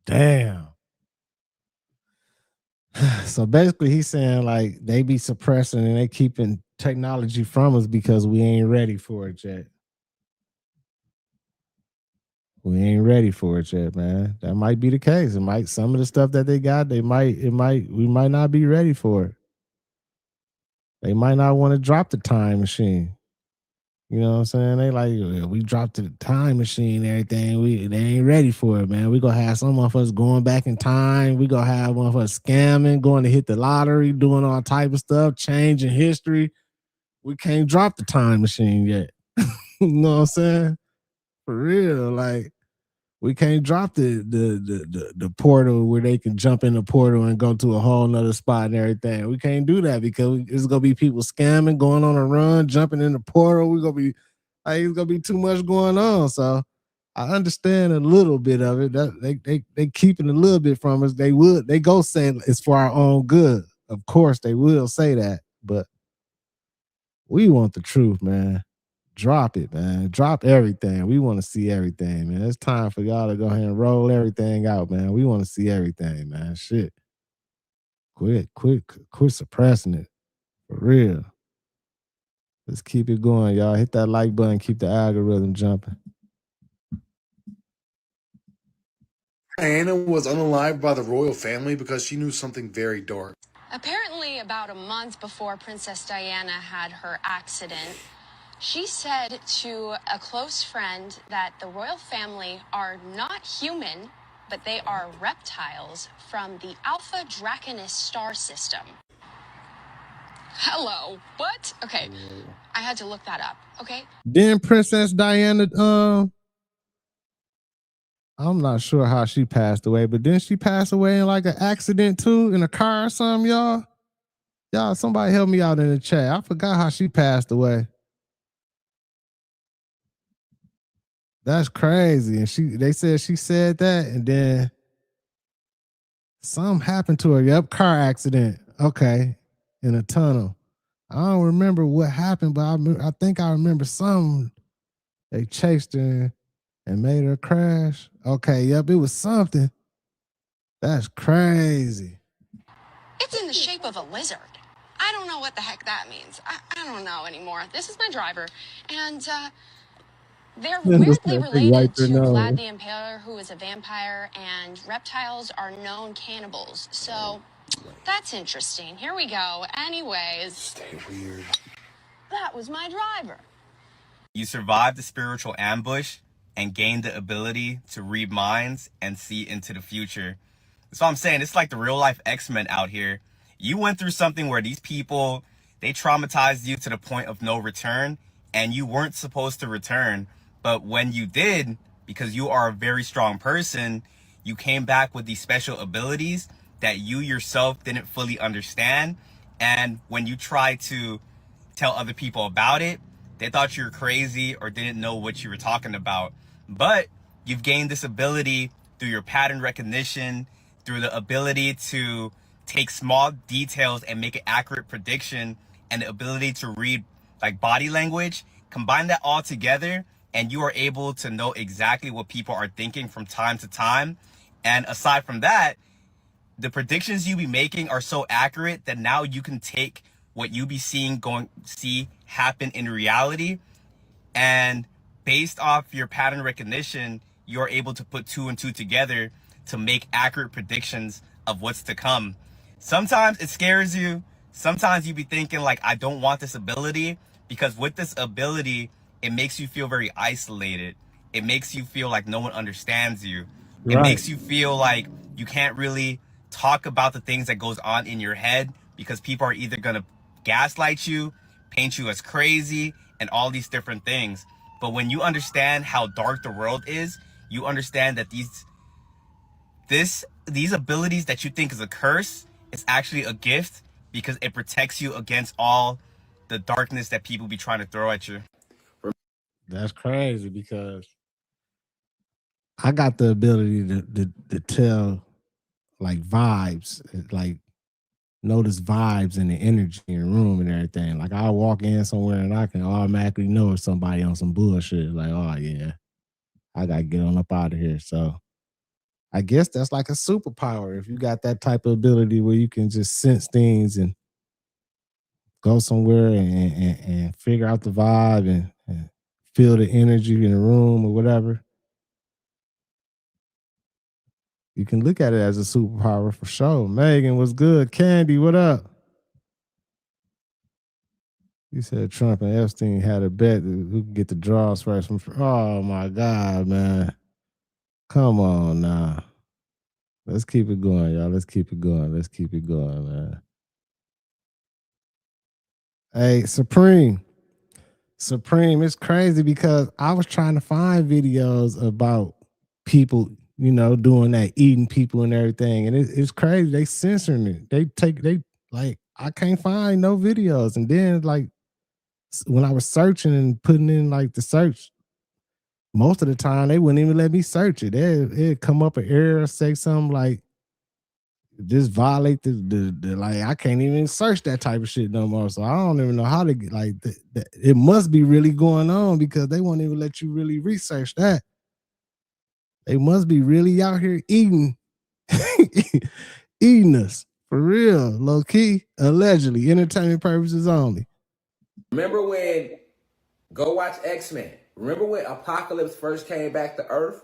Damn. So basically he's saying like they be suppressing and they keeping technology from us because we ain't ready for it yet. We ain't ready for it yet, man. That might be the case. It might, some of the stuff that they got, we might not be ready for it. They might not want to drop the time machine. You know what I'm saying? They like, we dropped the time machine and everything. They ain't ready for it, man. We gonna have some of us going back in time. We gonna have one of us scamming, going to hit the lottery, doing all type of stuff, changing history. We can't drop the time machine yet. You know what I'm saying? For real, like we can't drop the portal where they can jump in the portal and go to a whole nother spot and everything. We can't do that because it's gonna be people scamming, going on a run, jumping in the portal. We're gonna be like, it's gonna be too much going on. So I understand a little bit of it. That they keeping a little bit from us. They go say it's for our own good. Of course they will say that, but we want the truth, man. Drop it, man. Drop everything. We want to see everything, man. It's time for y'all to go ahead and roll everything out, man. We want to see everything, man. Shit. Quit suppressing it. For real. Let's keep it going, y'all. Hit that like button. Keep the algorithm jumping. Diana was unalived by the royal family because she knew something very dark. Apparently, about a month before Princess Diana had her accident, she said to a close friend that the royal family are not human, but they are reptiles from the Alpha Draconis star system. Hello, what? Okay, I had to look that up, okay? Then Princess Diana, I'm not sure how she passed away, but didn't she pass away in like an accident too, in a car or something, y'all? Y'all, somebody help me out in the chat. I forgot how she passed away. That's crazy. And they said she said that, and then something happened to her. Yep, car accident. Okay, in a tunnel. I don't remember what happened, but I think I remember something. They chased her and made her crash. Okay, yep, it was something. That's crazy. It's in the shape of a lizard. I don't know what the heck that means. I don't know anymore. This is my driver, and they're weirdly related to Vlad the Impaler, who is a vampire, and reptiles are known cannibals. So that's interesting. Here we go. Anyways, Stay weird. that was my driver. You survived the spiritual ambush and gained the ability to read minds and see into the future. That's what I'm saying. It's like the real life X-Men out here. You went through something where these people, they traumatized you to the point of no return, and you weren't supposed to return. But when you did, because you are a very strong person, you came back with these special abilities that you yourself didn't fully understand. And when you tried to tell other people about it, they thought you were crazy or didn't know what you were talking about. But you've gained this ability through your pattern recognition, through the ability to take small details and make an accurate prediction, and the ability to read like body language. Combine that all together, and you are able to know exactly what people are thinking from time to time. And aside from that, the predictions you be making are so accurate that now you can take what you be seeing see happen in reality, and based off your pattern recognition, you're able to put 2 and 2 together to make accurate predictions of what's to come. Sometimes it scares you. Sometimes you be thinking like, I don't want this ability, because with this ability, it makes you feel very isolated. It makes you feel like no one understands you. It makes you feel like you can't really talk about the things that goes on in your head, because people are either going to gaslight you, paint you as crazy, and all these different things. But when you understand how dark the world is, you understand that these abilities that you think is a curse, it's actually a gift, because it protects you against all the darkness that people be trying to throw at you. That's crazy because I got the ability to tell like vibes, like notice vibes and the energy in the room and everything. Like I'll walk in somewhere and I can automatically know if somebody on some bullshit. Like, oh yeah, I gotta get on up out of here. So I guess that's like a superpower if you got that type of ability where you can just sense things and go somewhere and figure out the vibe and feel the energy in the room or whatever. You can look at it as a superpower for sure. Megan, what's good? Candy, what up? You said Trump and Epstein had a bet who could get the draws first. Oh my God, man. Come on now. Let's keep it going, y'all. Let's keep it going. Let's keep it going, man. Hey, Supreme, it's crazy because I was trying to find videos about people, you know, doing that, eating people and everything. And it's crazy. They censoring it. They like, I can't find no videos. And then like when I was searching and putting in like the search, most of the time they wouldn't even let me search it. It'd come up an error, say something like, just violate the like I can't even search that type of shit no more. So I don't even know how to get like it must be really going on because they won't even let you really research that. They must be really out here eating eating us for real, low key, allegedly, entertainment purposes only. Remember when go watch X-Men? Remember when Apocalypse first came back to Earth?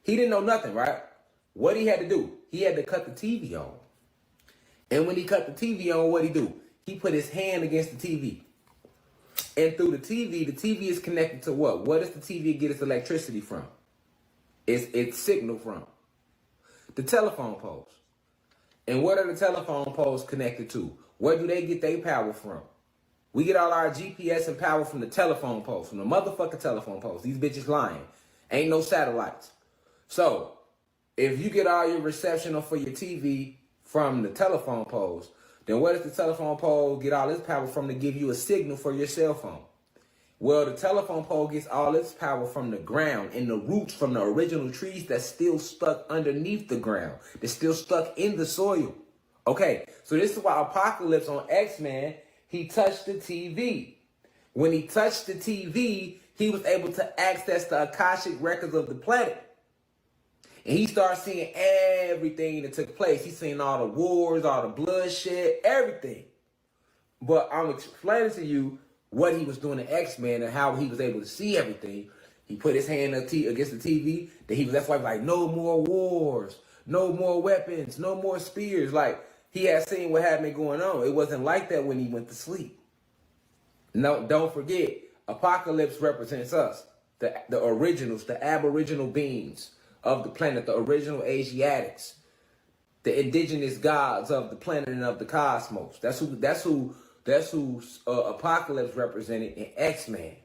He didn't know nothing, right? What he had to do? He had to cut the TV on. And when he cut the TV on, what'd he do? He put his hand against the TV. And through the TV is connected to what? What does the TV get its electricity from? Its signal from? The telephone poles. And what are the telephone poles connected to? Where do they get their power from? We get all our GPS and power from the telephone poles, from the motherfucking telephone poles. These bitches lying. Ain't no satellites. So, if you get all your reception for your TV from the telephone poles, then where does the telephone pole get all its power from to give you a signal for your cell phone? Well, the telephone pole gets all its power from the ground and the roots from the original trees that's still stuck underneath the ground. They're still stuck in the soil. Okay, so this is why Apocalypse on X-Men, he touched the TV. When he touched the TV, he was able to access the Akashic records of the planet. And he started seeing everything that took place. He's seen all the wars, all the bloodshed, everything. But I'm explaining to you what he was doing in X-Men and how he was able to see everything. He put his hand against the TV. That's why he was like, no more wars, no more weapons, no more spears. Like, he had seen what had been going on. It wasn't like that when he went to sleep. No, don't forget, Apocalypse represents us, the originals, the aboriginal beings of the planet, the original Asiatics, the indigenous gods of the planet and of the cosmos. That's who Apocalypse represented in X-Men.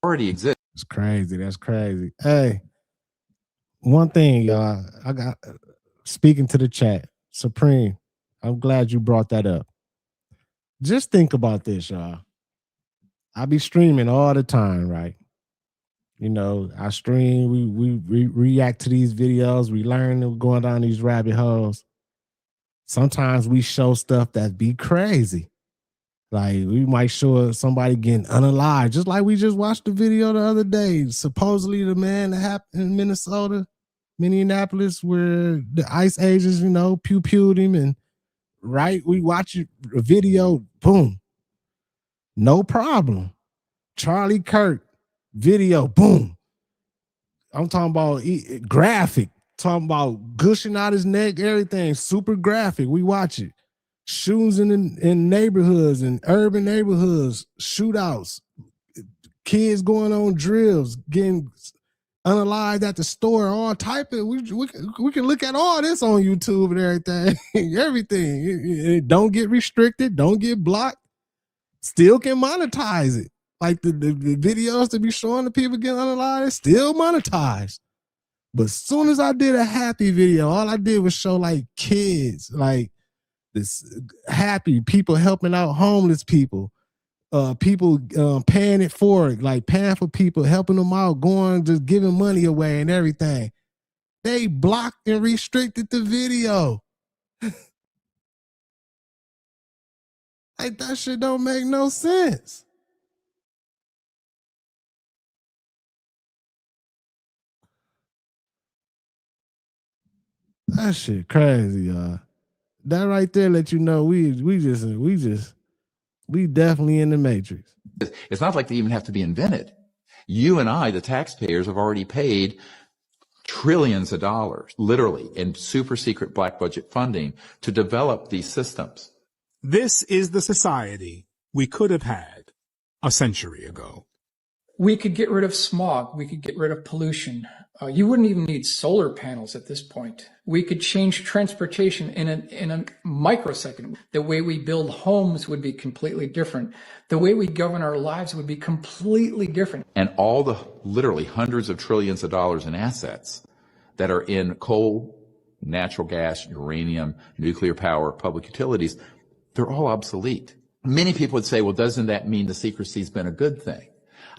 Already exists. It's crazy. That's crazy. Hey, one thing, y'all. I got speaking to the chat, Supreme. I'm glad you brought that up. Just think about this, y'all. I be streaming all the time, right? You know, I stream, we react to these videos, we learn, we're going down these rabbit holes. Sometimes we show stuff that be crazy. Like we might show somebody getting unalived, just like we just watched the video the other day. Supposedly the man that happened in Minneapolis, where the ICE agents, you know, pew-pewed him, and right, we watch a video, boom, no problem. Charlie Kirk video, boom. I'm talking about graphic, talking about gushing out his neck, everything, super graphic. We watch it. Shootings in neighborhoods, in urban neighborhoods, shootouts, kids going on drills, getting unalived at the store, all type of. We can look at all this on YouTube and everything. Everything. It don't get restricted, don't get blocked, still can monetize it. Like the videos to be showing the people getting unalived, it's still monetized. But as soon as I did a happy video, all I did was show like kids, like this happy people helping out homeless people, people paying it forward, like paying for people, helping them out, going, just giving money away and everything. They blocked and restricted the video. Like, that shit don't make no sense. That shit crazy, y'all. That right there let you know we definitely in the matrix. It's not like they even have to be invented. You and I, the taxpayers, have already paid trillions of dollars, literally, in super secret black budget funding to develop these systems. This is the society we could have had a century ago. We could get rid of smog. We could get rid of pollution. You wouldn't even need solar panels at this point. We could change transportation in a microsecond. The way we build homes would be completely different. The way we govern our lives would be completely different. And all the literally hundreds of trillions of dollars in assets that are in coal, natural gas, uranium, nuclear power, public utilities, they're all obsolete. Many people would say, well, doesn't that mean the secrecy's been a good thing?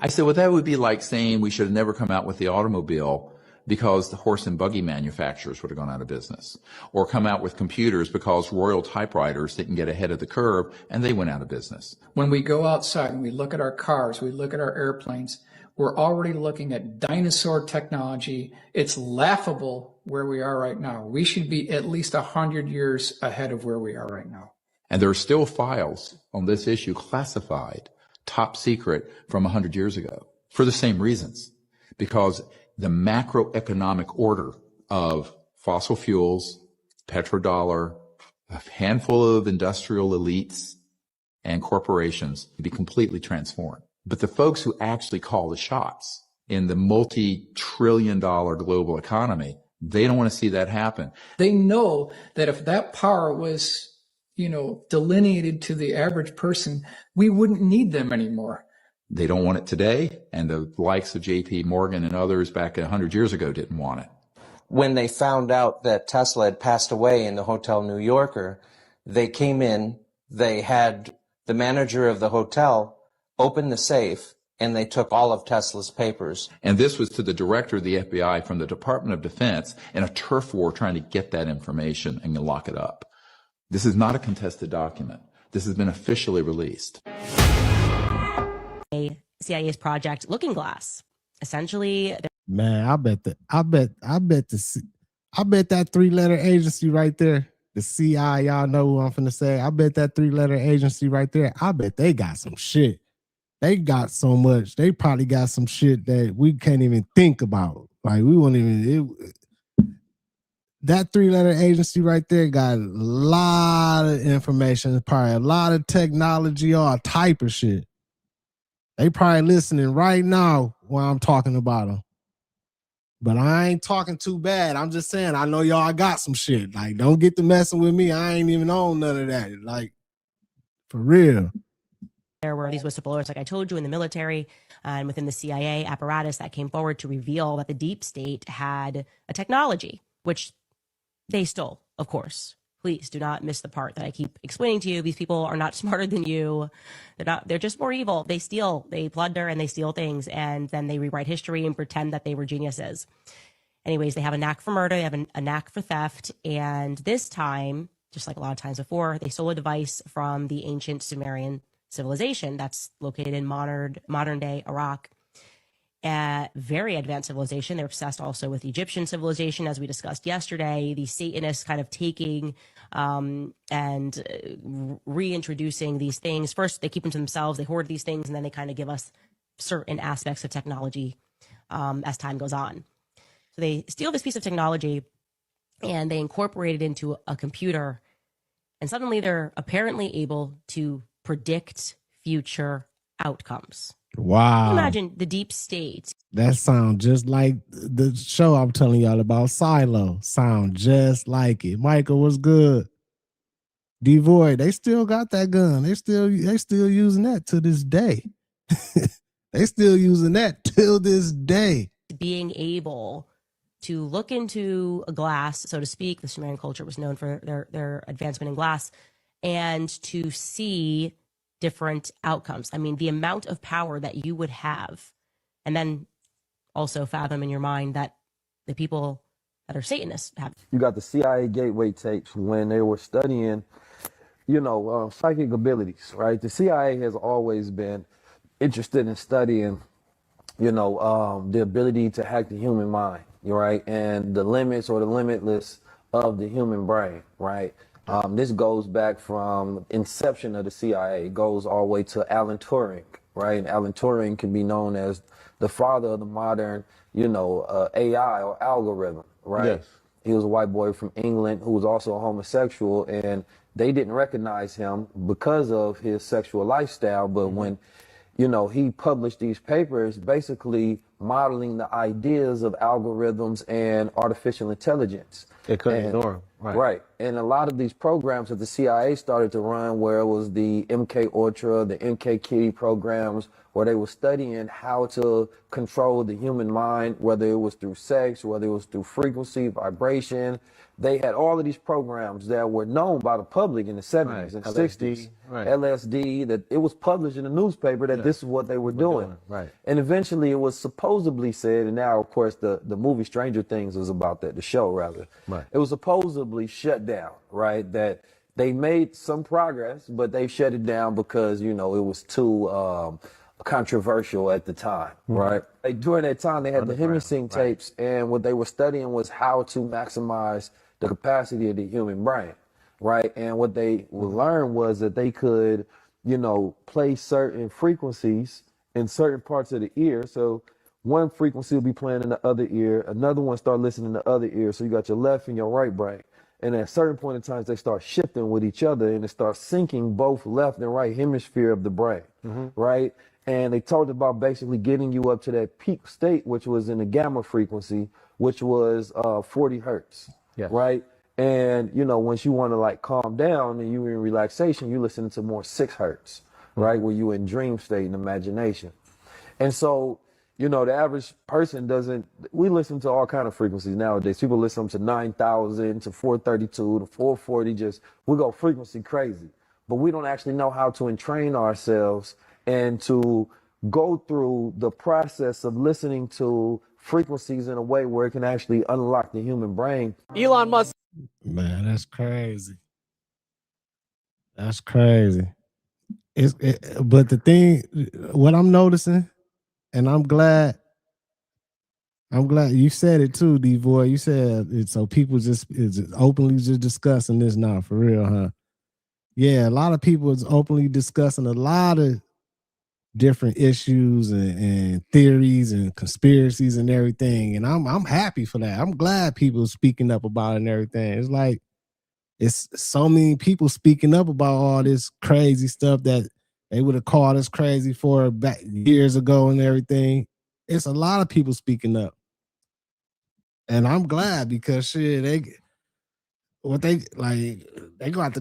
I said, well, that would be like saying we should have never come out with the automobile because the horse and buggy manufacturers would have gone out of business, or come out with computers because Royal typewriters didn't get ahead of the curve and they went out of business. When we go outside and we look at our cars, we look at our airplanes, we're already looking at dinosaur technology. It's laughable where we are right now. We should be at least 100 years ahead of where we are right now. And there are still files on this issue classified, top secret, from 100 years ago for the same reasons, because the macroeconomic order of fossil fuels, petrodollar, a handful of industrial elites and corporations to be completely transformed. But the folks who actually call the shots in the multi-trillion-dollar global economy, they don't want to see that happen. They know that if that power was, delineated to the average person, we wouldn't need them anymore. They don't want it today, and the likes of J.P. Morgan and others back 100 years ago didn't want it. When they found out that Tesla had passed away in the Hotel New Yorker, they came in, they had the manager of the hotel open the safe, and they took all of Tesla's papers. And this was to the director of the FBI from the Department of Defense in a turf war trying to get that information and lock it up. This is not a contested document. This has been officially released. CIA's Project Looking Glass. Essentially, man, I bet that 3-letter agency right there, the CI, y'all know who I'm finna say. I bet that 3-letter agency right there, I bet they got some shit. They got so much. They probably got some shit that we can't even think about. Like, we won't even. That 3-letter agency right there got a lot of information, probably a lot of technology, all type of shit. They probably listening right now while I'm talking about them. But I ain't talking too bad. I'm just saying, I know y'all got some shit. Like, don't get to messing with me. I ain't even on none of that. Like, for real. There were these whistleblowers, like I told you, in the military and within the CIA apparatus that came forward to reveal that the deep state had a technology, which they stole, of course. Please do not miss the part that I keep explaining to you. These people are not smarter than you. They're just more evil. They steal, they plunder, and they steal things, and then they rewrite history and pretend that they were geniuses. Anyways, they have a knack for murder, they have a knack for theft, and this time, just like a lot of times before, they stole a device from the ancient Sumerian civilization that's located in modern day Iraq. Very advanced civilization. They're obsessed also with Egyptian civilization, as we discussed yesterday. The Satanists kind of taking and reintroducing these things. First, they keep them to themselves. They hoard these things, and then they kind of give us certain aspects of technology as time goes on. So they steal this piece of technology, and they incorporate it into a computer, and suddenly they're apparently able to predict future outcomes. Wow. Imagine the deep state. That sounds just like the show I'm telling y'all about, Silo. Sound just like it. Michael, what's good? Devoid, they still got that gun. They still using that to this day. They still using that till this day. Being able to look into a glass, so to speak, the Sumerian culture was known for their advancement in glass, and to see different outcomes. I mean, the amount of power that you would have, and then also fathom in your mind that the people that are Satanists have. You got the CIA gateway tapes when they were studying, psychic abilities, right? The CIA has always been interested in studying, the ability to hack the human mind, right? And the limits or the limitless of the human brain, right? This goes back from inception of the CIA. It goes all the way to Alan Turing, right? And Alan Turing can be known as the father of the modern, AI or algorithm, right? Yes. He was a white boy from England who was also a homosexual, and they didn't recognize him because of his sexual lifestyle. But when, he published these papers basically modeling the ideas of algorithms and artificial intelligence. They couldn't ignore him. Right. And a lot of these programs that the CIA started to run, where it was the MK Ultra, the MK Kitty programs, where they were studying how to control the human mind, whether it was through sex, whether it was through frequency, vibration. They had all of these programs that were known by the public in the 70s and 60s. LSD, that it was published in the newspaper that this is what they were doing. Right. And eventually it was supposedly said, and now, of course, the movie Stranger Things was about that, the show rather. Right. It was supposedly shut down, right? That they made some progress, but they shut it down because, it was too controversial at the time, right? During that time, they had the Henderson tapes, and what they were studying was how to maximize the capacity of the human brain, right? And what they would learn was that they could, play certain frequencies in certain parts of the ear. So one frequency will be playing in the other ear, another one start listening in the other ear. So you got your left and your right brain. And at a certain point in time, they start shifting with each other, and it starts syncing both left and right hemisphere of the brain, right? And they talked about basically getting you up to that peak state, which was in the gamma frequency, which was 40 hertz, right? And, once you want to like calm down and you're in relaxation, you listen to more 6 hertz, right? Where you're in dream state and imagination. And so, the average person we listen to all kind of frequencies nowadays. People listen to 9,000 to 432 to 440, we go frequency crazy. But we don't actually know how to entrain ourselves and to go through the process of listening to frequencies in a way where it can actually unlock the human brain. Elon Musk. Man, that's crazy. That's crazy. But the thing, what I'm noticing, and I'm glad you said it too, D-Boy. You said it, so people is openly just discussing this now, for real, huh? Yeah, a lot of people is openly discussing a lot of different issues and theories and conspiracies and everything. And I'm happy for that. I'm glad people are speaking up about it and everything. It's like it's so many people speaking up about all this crazy stuff that they would have called us crazy for back years ago and everything. It's a lot of people speaking up. And I'm glad because shit, they got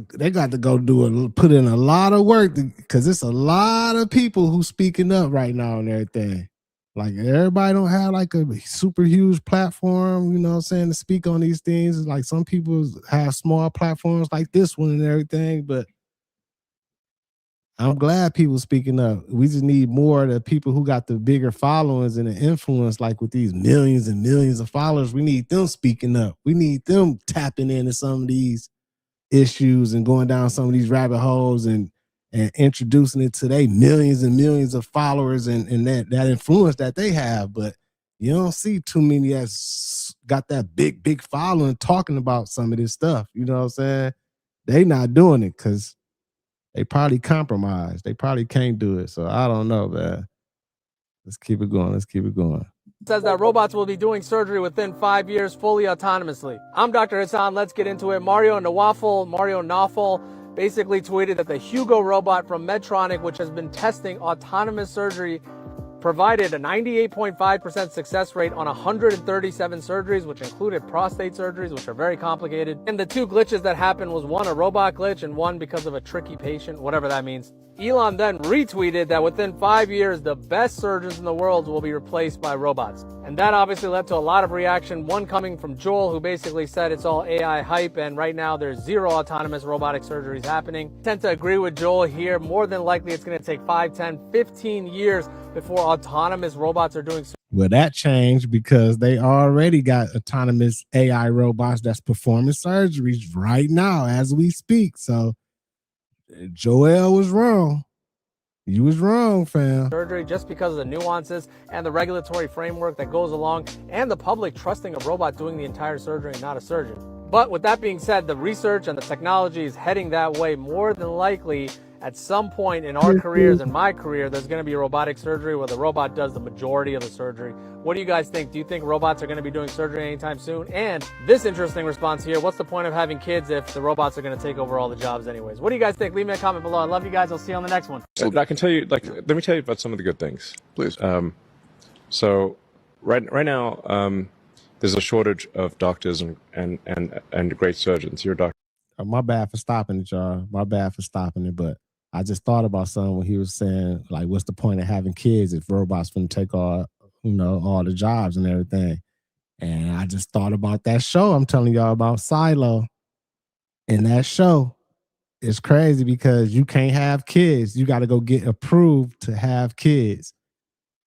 to go put in a lot of work because it's a lot of people who speaking up right now and everything. Like everybody don't have like a super huge platform, you know what I'm saying, to speak on these things. Like some people have small platforms like this one and everything, but I'm glad people speaking up. We just need more of the people who got the bigger followings and the influence, like with these millions and millions of followers. We need them speaking up. We need them tapping into some of these issues and going down some of these rabbit holes and introducing it to their millions and millions of followers and that influence that they have. But you don't see too many that's got that big following talking about some of this stuff. You know what I'm saying? They not doing it because they probably compromised. They probably can't do it. So I don't know, man. Let's keep it going. Says that robots will be doing surgery within 5 years fully autonomously. I'm Dr. Hassan. Let's get into it. Mario Nawfal basically tweeted that the Hugo robot from Medtronic, which has been testing autonomous surgery provided a 98.5% success rate on 137 surgeries, which included prostate surgeries, which are very complicated. And the two glitches that happened was one a robot glitch and one because of a tricky patient, whatever that means. Elon then retweeted that within 5 years, the best surgeons in the world will be replaced by robots. And that obviously led to a lot of reaction, one coming from Joel, who basically said it's all AI hype, and right now there's 0 autonomous robotic surgeries happening. I tend to agree with Joel here. More than likely, it's going to take 5, 10, 15 years before autonomous robots are doing surgery. Well, that changed because they already got autonomous AI robots that's performing surgeries right now as we speak. So Joel was wrong. You was wrong, fam. Surgery just because of the nuances and the regulatory framework that goes along and the public trusting a robot doing the entire surgery and not a surgeon. But with that being said, the research and the technology is heading that way. More than likely, at some point in our careers and my career, there's going to be robotic surgery where the robot does the majority of the surgery. What do you guys think? Do you think robots are going to be doing surgery anytime soon? And this interesting response here, what's the point of having kids if the robots are going to take over all the jobs anyways? What do you guys think? Leave me a comment below. I love you guys. I'll see you on the next one. So I can tell you, let me tell you about some of the good things. Please. So right now, there's a shortage of doctors and great surgeons. You're a doctor. My bad for stopping it, y'all. My bad for stopping it, but I just thought about something when he was saying, like, what's the point of having kids if robots going to take all the jobs and everything? And I just thought about that show I'm telling y'all about, Silo. And that show is crazy because you can't have kids. You got to go get approved to have kids.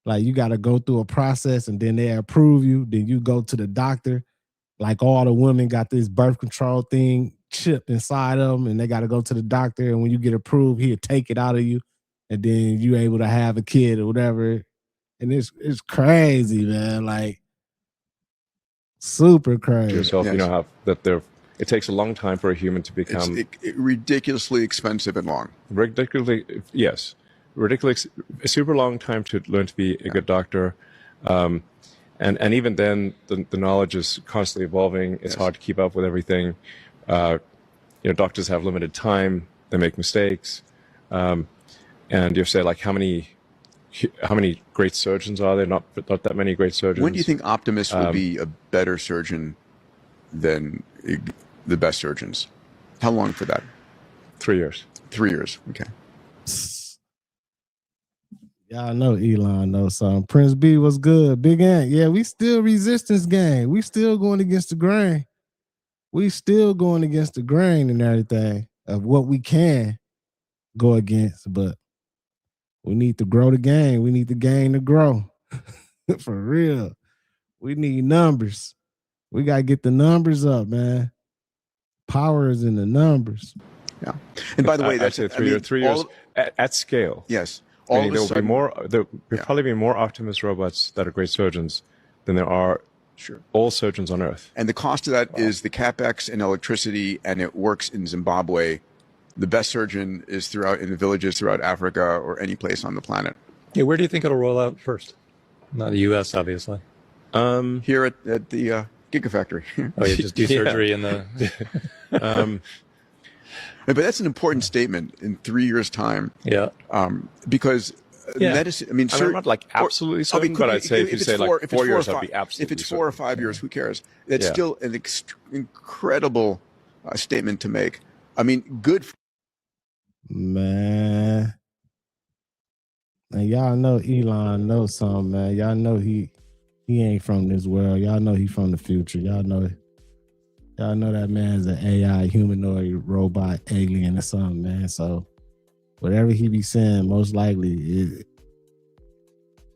Like, you got to go through a process and then they approve you. Then you go to the doctor. Like, all the women got this birth control thing chip inside of them, and they got to go to the doctor, and when you get approved, he'll take it out of you, and then you able to have a kid or whatever. And it's crazy, man. Like, super crazy. Yourself, you know how that it takes a long time for a human to become ridiculously expensive and long. Ridiculously, yes, ridiculously, a super long time to learn to be a good doctor. And even then, the knowledge is constantly evolving. It's hard to keep up with everything. Doctors have limited time. They make mistakes. And you say, like, how many great surgeons are there? Not that many great surgeons. When do you think Optimus will be a better surgeon than the best surgeons? How long for that? 3 years. 3 years. Okay. Y'all know Elon knows something. Prince B, what's good? Big Ant. Yeah, we still resistance gang. We still going against the grain. We still going against the grain and everything of what we can go against, but we need to grow the game. We need the game to grow. For real. We need numbers. We got to get the numbers up, man. Power is in the numbers. Yeah. And by the way, that's 3 years at scale. Yes. There will probably be more Optimus robots that are great surgeons than there are all surgeons on Earth. And the cost of that is the capex and electricity, and it works in Zimbabwe. The best surgeon is in the villages throughout Africa or any place on the planet. Yeah, where do you think it'll roll out first? Not the U.S., obviously. Here at the Gigafactory. Oh, you just do surgery in the... But that's an important statement in 3 years' time. Yeah. Because medicine, I mean, I'm not like absolutely certain, but I'd say if you say like 4 years, I'd be absolutely If it's 4 or 5 years, who cares? That's still an incredible statement to make. I mean, good. Man. And y'all know Elon knows something, man. Y'all know he ain't from this world. Y'all know he from the future. Y'all know that man's an AI humanoid robot alien or something, man. So whatever he be saying, most likely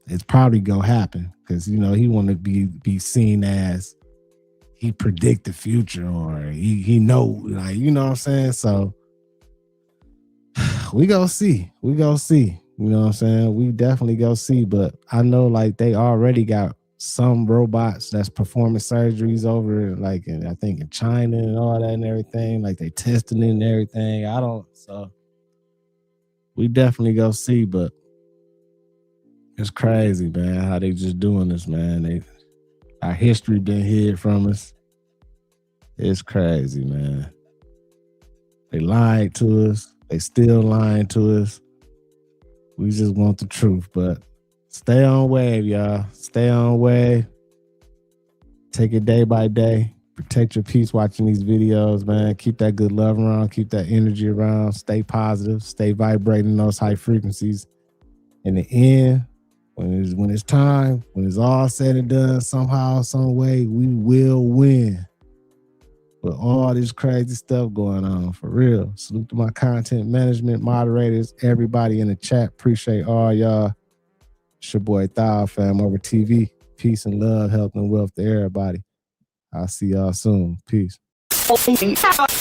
it's probably gonna happen because he want to be seen as he predict the future or he know, like, you know what I'm saying. So we go see. You know what I'm saying? We definitely go see. But I know, like, they already got some robots that's performing surgeries over, like, I think in China and all that and everything. Like, they testing it and everything. So we definitely go see. But it's crazy, man, how they just doing this, man. Our history been hid from us. It's crazy, man. They lied to us. They still lying to us. We just want the truth, but Stay on wave, y'all. Stay on wave. Take it day by day. Protect your peace watching these videos, man. Keep that good love around. Keep that energy around. Stay positive. Stay vibrating those high frequencies. In the end, when it's time, when it's all said and done, somehow, some way, we will win. With all this crazy stuff going on, for real. Salute to my content management moderators, everybody in the chat. Appreciate all y'all. It's your boy Thou, FamOverTV. Peace and love, health and wealth to everybody. I'll see y'all soon. Peace. FamOver.